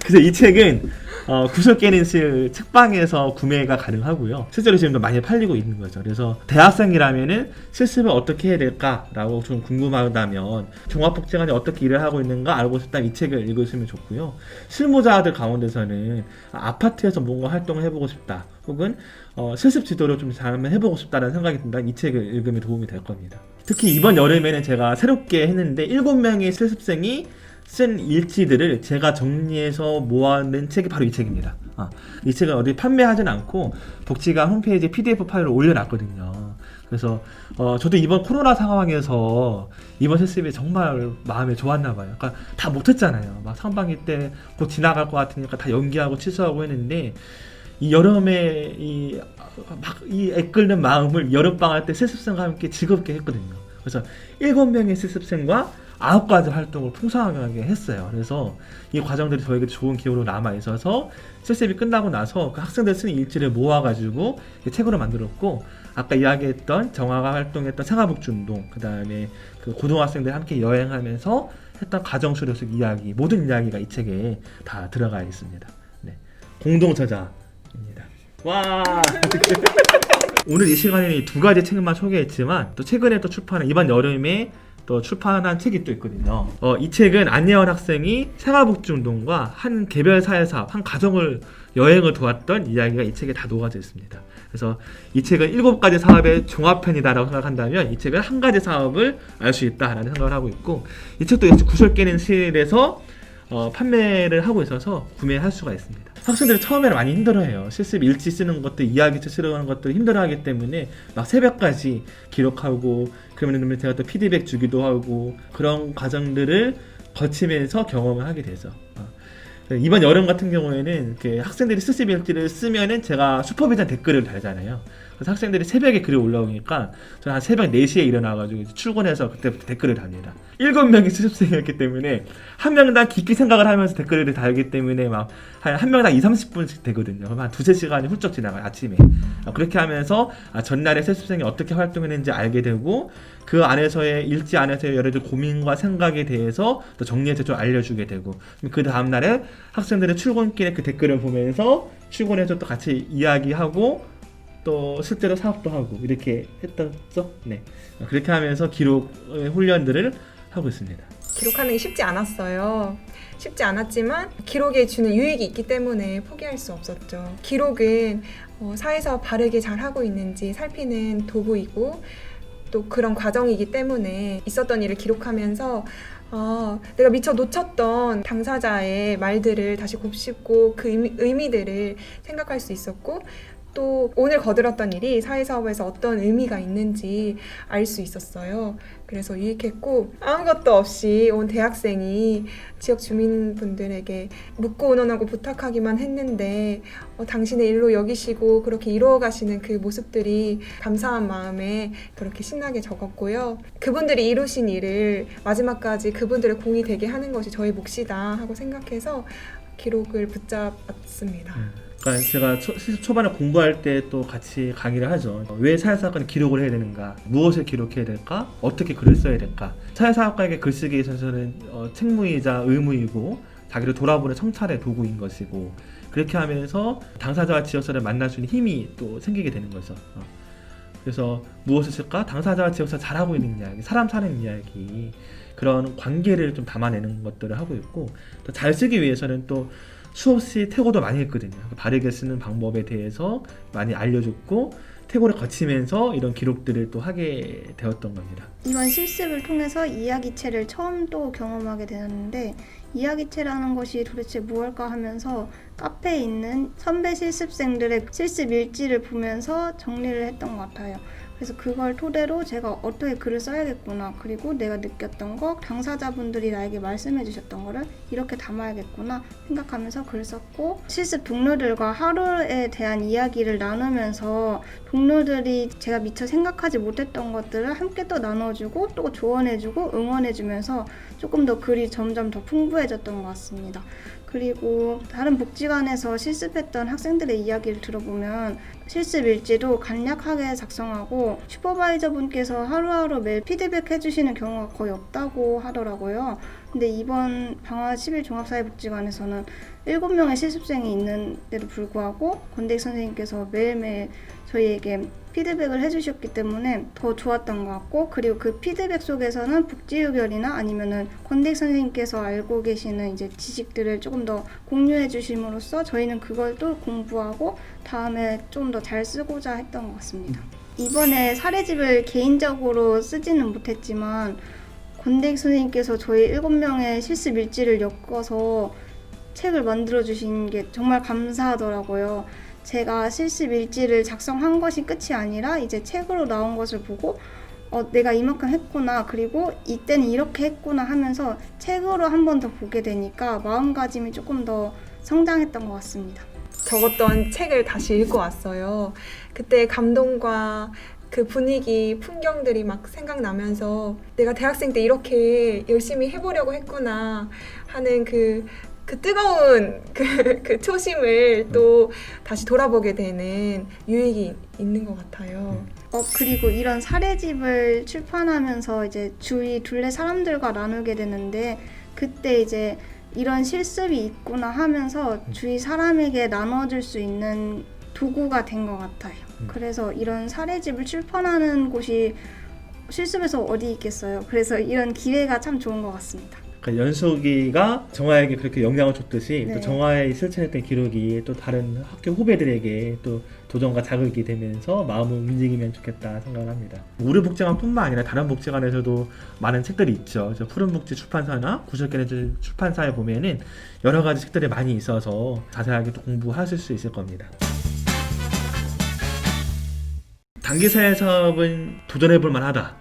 그래서 이 책은 구설 깨는 실 책방에서 구매가 가능하고요. 실제로 지금도 많이 팔리고 있는 거죠. 그래서 대학생이라면은 실습을 어떻게 해야 될까라고 좀 궁금하다면, 종합복지관이 어떻게 일을 하고 있는가 알고 싶다면 이 책을 읽으시면 좋고요. 실무자들 가운데서는 아파트에서 뭔가 활동을 해보고 싶다, 혹은 실습 지도를 좀 잘 해보고 싶다는 생각이 든다면 이 책을 읽으면 도움이 될 겁니다. 특히 이번 여름에는 제가 새롭게 했는데 7명의 실습생이 쓴 일지들을 제가 정리해서 모아낸 책이 바로 이 책입니다. 이 책은 어디 판매하진 않고 복지관 홈페이지에 PDF 파일을 올려놨거든요. 그래서 저도 이번 코로나 상황에서 이번 실습이 정말 마음에 좋았나 봐요. 그러니까 다 못했잖아요. 막 상반기 때 곧 지나갈 것 같으니까 다 연기하고 취소하고 했는데, 이 여름에 이 애끓는 마음을 여름방학 때 실습생과 함께 즐겁게 했거든요. 그래서 7명의 실습생과 9가지 활동을 풍성하게 했어요. 그래서 이 과정들이 저에게 좋은 기억으로 남아있어서 실습이 끝나고 나서 그 학생들 쓰는 일지를 모아가지고 책으로 만들었고, 아까 이야기했던 정화가 활동했던 생활복지운동, 그 다음에 그 고등학생들 함께 여행하면서 했던 가정수료식 이야기, 모든 이야기가 이 책에 다 들어가 있습니다. 네. 공동저자입니다. 와! 오늘 이 시간에는 2가지 책만 소개했지만, 또 최근에 또 출판한, 이번 여름에 또 출판한 책이 또 있거든요. 이 책은 안예원 학생이 생활복지운동과 한 개별 사회사업, 한 가정을 여행을 도왔던 이야기가 이 책에 다 녹아져 있습니다. 그래서 이 책은 7가지 사업의 종합편이다라고 생각한다면 이 책은 한 가지 사업을 알 수 있다라는 생각을 하고 있고, 이 책도 역시 구설 깨는 실에서 판매를 하고 있어서 구매할 수가 있습니다. 학생들이 처음에는 많이 힘들어해요. 실습 일지 쓰는 것도, 이야기책 쓰는 것도 힘들어하기 때문에 막 새벽까지 기록하고, 그러면 제가 또 피드백 주기도 하고, 그런 과정들을 거치면서 경험을 하게 되죠. 이번 여름 같은 경우에는 이렇게 학생들이 스시빌지를 쓰면은 제가 슈퍼비전 댓글을 달잖아요. 그래서 학생들이 새벽에 글이 올라오니까 저는 한 새벽 4시에 일어나가지고 출근해서 그때부터 댓글을 답니다. 7명이 수습생이었기 때문에 한 명당 깊이 생각을 하면서 댓글을 달기 때문에 막 한 명당 2-30분씩 되거든요. 그럼 한 2-3시간이 훌쩍 지나가요, 아침에. 그렇게 하면서 전날에 수습생이 어떻게 활동했는지 알게 되고 그 안에서의 일지 안에서의 여러 가지 고민과 생각에 대해서 또 정리해서 좀 알려주게 되고 그 다음날에 학생들의 출근길에 그 댓글을 보면서 출근해서 또 같이 이야기하고 또 실제로 사업도 하고 이렇게 했었죠. 네, 그렇게 하면서 기록 훈련들을 하고 있습니다. 기록하는 게 쉽지 않았어요. 쉽지 않았지만 기록에 주는 유익이 있기 때문에 포기할 수 없었죠. 기록은 사회에서 바르게 잘 하고 있는지 살피는 도구이고 또 그런 과정이기 때문에 있었던 일을 기록하면서 내가 미처 놓쳤던 당사자의 말들을 다시 곱씹고 그 의미들을 생각할 수 있었고 또 오늘 거들었던 일이 사회사업에서 어떤 의미가 있는지 알 수 있었어요. 그래서 유익했고 아무것도 없이 온 대학생이 지역 주민분들에게 묻고 의논하고 부탁하기만 했는데 당신의 일로 여기시고 그렇게 이루어가시는 그 모습들이 감사한 마음에 그렇게 신나게 적었고요. 그분들이 이루신 일을 마지막까지 그분들의 공이 되게 하는 것이 저의 몫이다 하고 생각해서 기록을 붙잡았습니다. 그러니까 제가 초반에 공부할 때 또 같이 강의를 하죠. 왜 사회사학과는 기록을 해야 되는가? 무엇을 기록해야 될까? 어떻게 글을 써야 될까? 사회사학과에게 글쓰기에 있어서는 책무이자 의무이고 자기를 돌아보는 성찰의 도구인 것이고 그렇게 하면서 당사자와 지역사를 만날 수 있는 힘이 또 생기게 되는 거죠. 그래서 무엇을 쓸까? 당사자와 지역사 잘하고 있는 이야기, 사람 사는 이야기 그런 관계를 좀 담아내는 것들을 하고 있고 또 잘 쓰기 위해서는 또 수없이 태고도 많이 했거든요. 바르게 쓰는 방법에 대해서 많이 알려줬고 태고를 거치면서 이런 기록들을 또 하게 되었던 겁니다. 이번 실습을 통해서 이야기체를 처음 또 경험하게 되었는데 이야기체라는 것이 도대체 무엇일까 하면서 카페에 있는 선배 실습생들의 실습 일지를 보면서 정리를 했던 것 같아요. 그래서 그걸 토대로 제가 어떻게 글을 써야겠구나, 그리고 내가 느꼈던 거, 당사자분들이 나에게 말씀해 주셨던 거를 이렇게 담아야겠구나 생각하면서 글을 썼고, 실습 동료들과 하루에 대한 이야기를 나누면서 동료들이 제가 미처 생각하지 못했던 것들을 함께 또 나눠주고 또 조언해주고 응원해주면서 조금 더 글이 점점 더 풍부해졌던 것 같습니다. 그리고 다른 복지관에서 실습했던 학생들의 이야기를 들어보면 실습 일지도 간략하게 작성하고 슈퍼바이저 분께서 하루하루 매일 피드백 해주시는 경우가 거의 없다고 하더라고요. 근데 이번 방화 10일 종합사회복지관에서는 7명의 실습생이 있는데도 불구하고 권대익 선생님께서 매일매일 저희에게 피드백을 해주셨기 때문에 더 좋았던 것 같고, 그리고 그 피드백 속에서는 복지유결이나 아니면은 권대익 선생님께서 알고 계시는 이제 지식들을 조금 더 공유해 주심으로써 저희는 그걸 또 공부하고 다음에 좀 더 잘 쓰고자 했던 것 같습니다. 이번에 사례집을 개인적으로 쓰지는 못했지만 권대익 선생님께서 저희 7명의 실습 일지를 엮어서 책을 만들어 주신 게 정말 감사하더라고요. 제가 실습 일지를 작성한 것이 끝이 아니라 이제 책으로 나온 것을 보고 내가 이만큼 했구나, 그리고 이때는 이렇게 했구나 하면서 책으로 한 번 더 보게 되니까 마음가짐이 조금 더 성장했던 것 같습니다. 적었던 책을 다시 읽고 왔어요. 그때 감동과 그 분위기, 풍경들이 막 생각나면서 내가 대학생 때 이렇게 열심히 해보려고 했구나 하는 그 뜨거운 그 초심을 또 다시 돌아보게 되는 유익이 있는 것 같아요. 그리고 이런 사례집을 출판하면서 이제 주위 둘레 사람들과 나누게 되는데 그때 이제 이런 실습이 있구나 하면서 주위 사람에게 나눠줄 수 있는 도구가 된 것 같아요. 그래서 이런 사례집을 출판하는 곳이 실습에서 어디 있겠어요. 그래서 이런 기회가 참 좋은 것 같습니다. 그러니까 연숙이가 정화에게 그렇게 영향을 줬듯이 네. 또 정화의 실천했던 기록이 또 다른 학교 후배들에게 또 도전과 자극이 되면서 마음을 움직이면 좋겠다 생각을 합니다. 우리 복지관뿐만 아니라 다른 복지관에서도 많은 책들이 있죠. 푸른복지 출판사나 구석계는 출판사에 보면은 여러 가지 책들이 많이 있어서 자세하게 또 공부하실 수 있을 겁니다. 단기사회 사업은 도전해볼 만하다.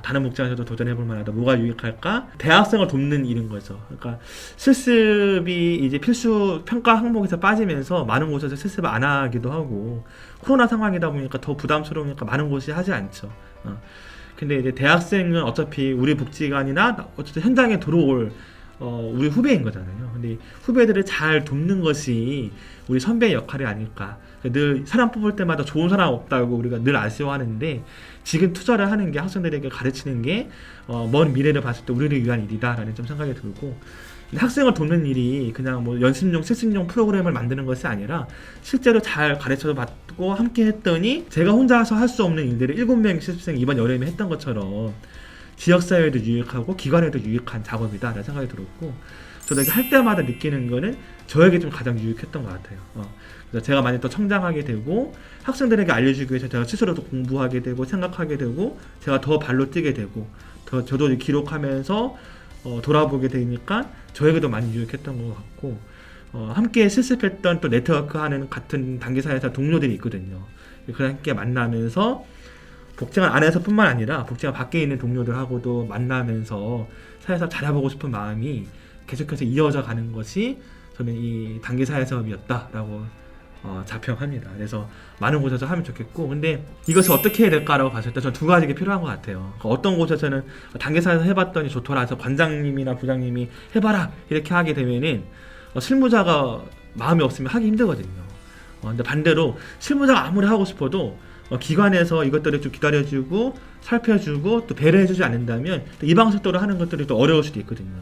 다른 복지관에서도 도전해볼 만하다. 뭐가 유익할까? 대학생을 돕는 일인 거죠. 그러니까 실습이 이제 필수 평가 항목에서 빠지면서 많은 곳에서 실습을 안 하기도 하고 코로나 상황이다 보니까 더 부담스러우니까 많은 곳이 하지 않죠. 근데 이제 대학생은 어차피 우리 복지관이나 어쨌든 현장에 들어올 우리 후배인 거잖아요. 근데 후배들을 잘 돕는 것이 우리 선배의 역할이 아닐까. 늘 사람 뽑을 때마다 좋은 사람 없다고 우리가 늘 아쉬워하는데 지금 투자를 하는 게 학생들에게 가르치는 게 먼 미래를 봤을 때 우리를 위한 일이다라는 좀 생각이 들고 학생을 돕는 일이 그냥 뭐 연습용, 실습용 프로그램을 만드는 것이 아니라 실제로 잘 가르쳐 받고 함께 했더니 제가 혼자서 할 수 없는 일들을 7명의 실습생이 이번 여름에 했던 것처럼 지역사회에도 유익하고 기관에도 유익한 작업이다라는 생각이 들었고 저도 이렇게 할 때마다 느끼는 거는 저에게 좀 가장 유익했던 것 같아요. 그래서 제가 많이 또 성장하게 되고 학생들에게 알려주기 위해서 제가 스스로도 공부하게 되고 생각하게 되고 제가 더 발로 뛰게 되고 더 저도 기록하면서 돌아보게 되니까 저에게도 많이 유익했던 것 같고 함께 실습했던 또 네트워크하는 같은 단기사회사 동료들이 있거든요. 그 함께 만나면서 복지관 안에서뿐만 아니라 복지관 밖에 있는 동료들하고도 만나면서 사회사업 잘해보고 싶은 마음이 계속해서 이어져 가는 것이 저는 이 단기 사회사업이었다라고 자평합니다. 그래서 많은 곳에서 하면 좋겠고 근데 이것을 어떻게 해야 될까라고 봤을 때 저는 두 가지가 필요한 것 같아요. 어떤 곳에서는 단기 사회사 해봤더니 좋더라 해서 관장님이나 부장님이 해봐라 이렇게 하게 되면은 실무자가 마음이 없으면 하기 힘들거든요. 근데 반대로 실무자가 아무리 하고 싶어도 기관에서 이것들을 좀 기다려주고 살펴주고 또 배려해주지 않는다면 이 방식대로 하는 것들이 또 어려울 수도 있거든요.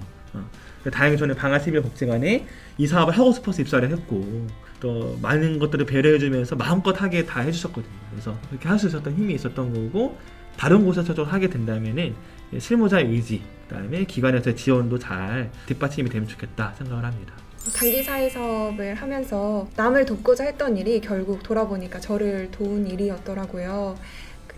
다행히 저는 방아 11 복지관에 이 사업을 하고 싶어서 입사를 했고 또 많은 것들을 배려해주면서 마음껏 하게 다 해주셨거든요. 그래서 그렇게 할 수 있었던 힘이 있었던 거고 다른 곳에서도 하게 된다면은 실무자의 의지 그다음에 기관에서의 지원도 잘 뒷받침이 되면 좋겠다 생각을 합니다. 단기 사회사업을 하면서 남을 돕고자 했던 일이 결국 돌아보니까 저를 도운 일이었더라고요.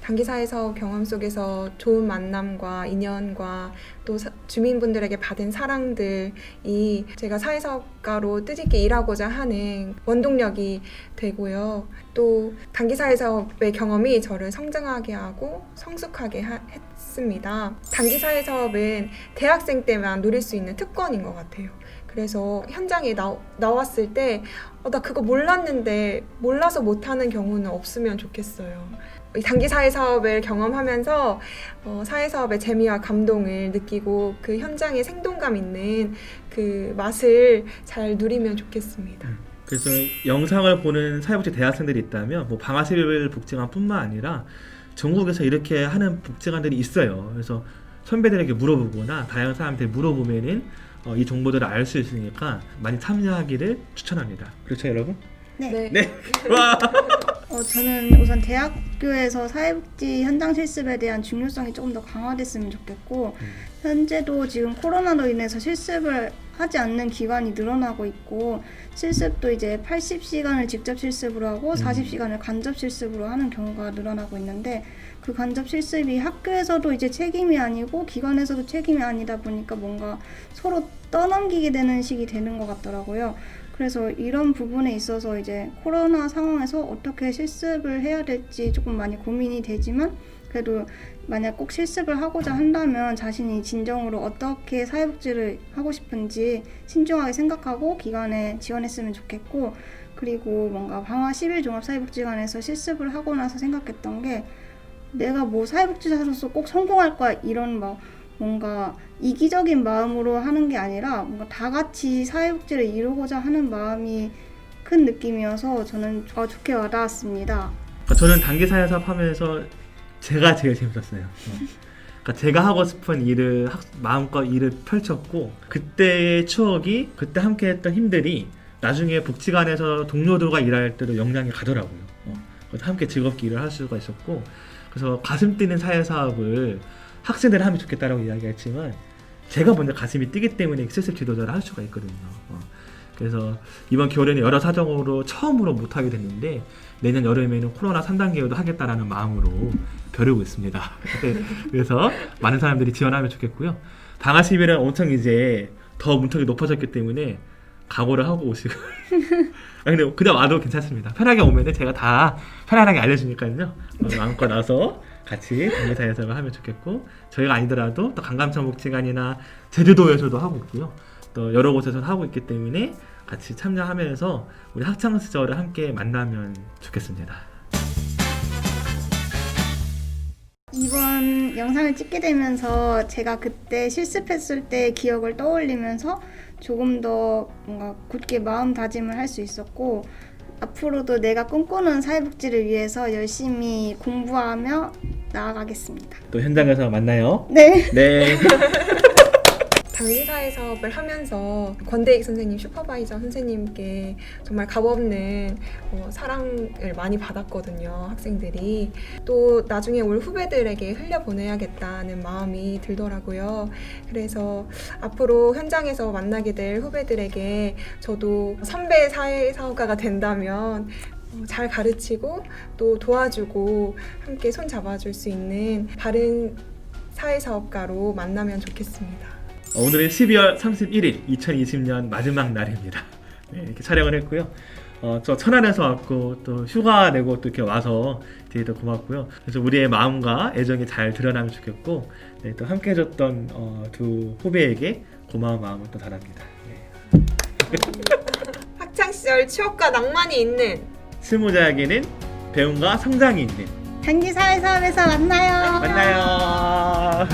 단기 사회사업 경험 속에서 좋은 만남과 인연과 또 주민분들에게 받은 사랑들이 제가 사회사업가로 뜻있게 일하고자 하는 원동력이 되고요. 또 단기 사회사업의 경험이 저를 성장하게 하고 성숙하게 했습니다. 단기 사회사업은 대학생 때만 누릴 수 있는 특권인 것 같아요. 그래서 현장에 나왔을 때 나 그거 몰랐는데 몰라서 못하는 경우는 없으면 좋겠어요. 단기 사회사업을 경험하면서 사회사업의 재미와 감동을 느끼고 그 현장에 생동감 있는 그 맛을 잘 누리면 좋겠습니다. 그래서 영상을 보는 사회복지 대학생들이 있다면 뭐 방아 11 복지관뿐만 아니라 전국에서 이렇게 하는 복지관들이 있어요. 그래서 선배들에게 물어보거나 다양한 사람한테 물어보면은 이 정보들을 알 수 있으니까 많이 참여하기를 추천합니다. 그렇죠, 여러분? 네. 네. 와. 저는 우선 대학교에서 사회복지 현장 실습에 대한 중요성이 조금 더 강화됐으면 좋겠고 현재도 지금 코로나로 인해서 실습을 하지 않는 기관이 늘어나고 있고 실습도 이제 80시간을 직접 실습으로 하고 40시간을 간접 실습으로 하는 경우가 늘어나고 있는데 그 간접 실습이 학교에서도 이제 책임이 아니고 기관에서도 책임이 아니다 보니까 뭔가 서로 떠넘기게 되는 식이 되는 것 같더라고요. 그래서 이런 부분에 있어서 이제 코로나 상황에서 어떻게 실습을 해야 될지 조금 많이 고민이 되지만 그래도 만약 꼭 실습을 하고자 한다면 자신이 진정으로 어떻게 사회복지를 하고 싶은지 신중하게 생각하고 기관에 지원했으면 좋겠고 그리고 뭔가 방화 11 종합사회복지관에서 실습을 하고 나서 생각했던 게 내가 뭐 사회복지사로서 꼭 성공할 거야 이런 뭔가 이기적인 마음으로 하는 게 아니라 뭔가 다 같이 사회복지를 이루고자 하는 마음이 큰 느낌이어서 저는 좋게 와닿았습니다. 저는 단기 사회사업 하면서 제가 제일 재밌었어요. 그러니까 제가 하고 싶은 일을 마음껏 일을 펼쳤고 그때의 추억이 그때 함께했던 힘들이 나중에 복지관에서 동료들과 일할 때도 영향이 가더라고요. 그래서 함께 즐겁게 일을 할 수가 있었고 그래서 가슴 뛰는 사회사업을 학생들 하면 좋겠다라고 이야기했지만 제가 먼저 가슴이 뛰기 때문에 실습 지도자를 할 수가 있거든요. 그래서 이번 겨울에는 여러 사정으로 처음으로 못하게 됐는데 내년 여름에는 코로나 3단계여도 하겠다라는 마음으로 벼르고 있습니다. 그래서 많은 사람들이 지원하면 좋겠고요. 방아 11은 엄청 이제 더 문턱이 높아졌기 때문에 각오를 하고 오시고 근데 그냥 와도 괜찮습니다. 편하게 오면은 제가 다 편안하게 알려주니까요. 마음껏 와서 같이 단기 사회사업을 하면 좋겠고 저희가 아니더라도 또 강감천복지관이나 제주도에서도 하고 있고요. 또 여러 곳에서 하고 있기 때문에 같이 참여하면서 우리 학창 시절을 함께 만나면 좋겠습니다. 이번 영상을 찍게 되면서 제가 그때 실습했을 때 기억을 떠올리면서 조금 더 뭔가 굳게 마음다짐을 할 수 있었고 앞으로도 내가 꿈꾸는 사회복지를 위해서 열심히 공부하며 나아가겠습니다. 또 현장에서 만나요. 네. 네. 단기사회 사업을 하면서 권대익 선생님, 슈퍼바이저 선생님께 정말 값없는 사랑을 많이 받았거든요. 학생들이. 또 나중에 올 후배들에게 흘려보내야겠다는 마음이 들더라고요. 그래서 앞으로 현장에서 만나게 될 후배들에게 저도 선배 사회사업가가 된다면 잘 가르치고 또 도와주고 함께 손 잡아줄 수 있는 바른 사회사업가로 만나면 좋겠습니다. 오늘은 12월 31일 2020년 마지막 날입니다. 네, 이렇게 촬영을 했고요. 저 천안에서 왔고 또 휴가 내고 또 이렇게 와서 되게 더 고맙고요. 그래서 우리의 마음과 애정이 잘 드러나면 좋겠고 네, 또 함께 해줬던 두 후배에게 고마운 마음을 또 전합니다. 네. 학창시절 추억과 낭만이 있는 실무자에게는 배움과 성장이 있는 단기 사회사업에서 만나요. 만나요.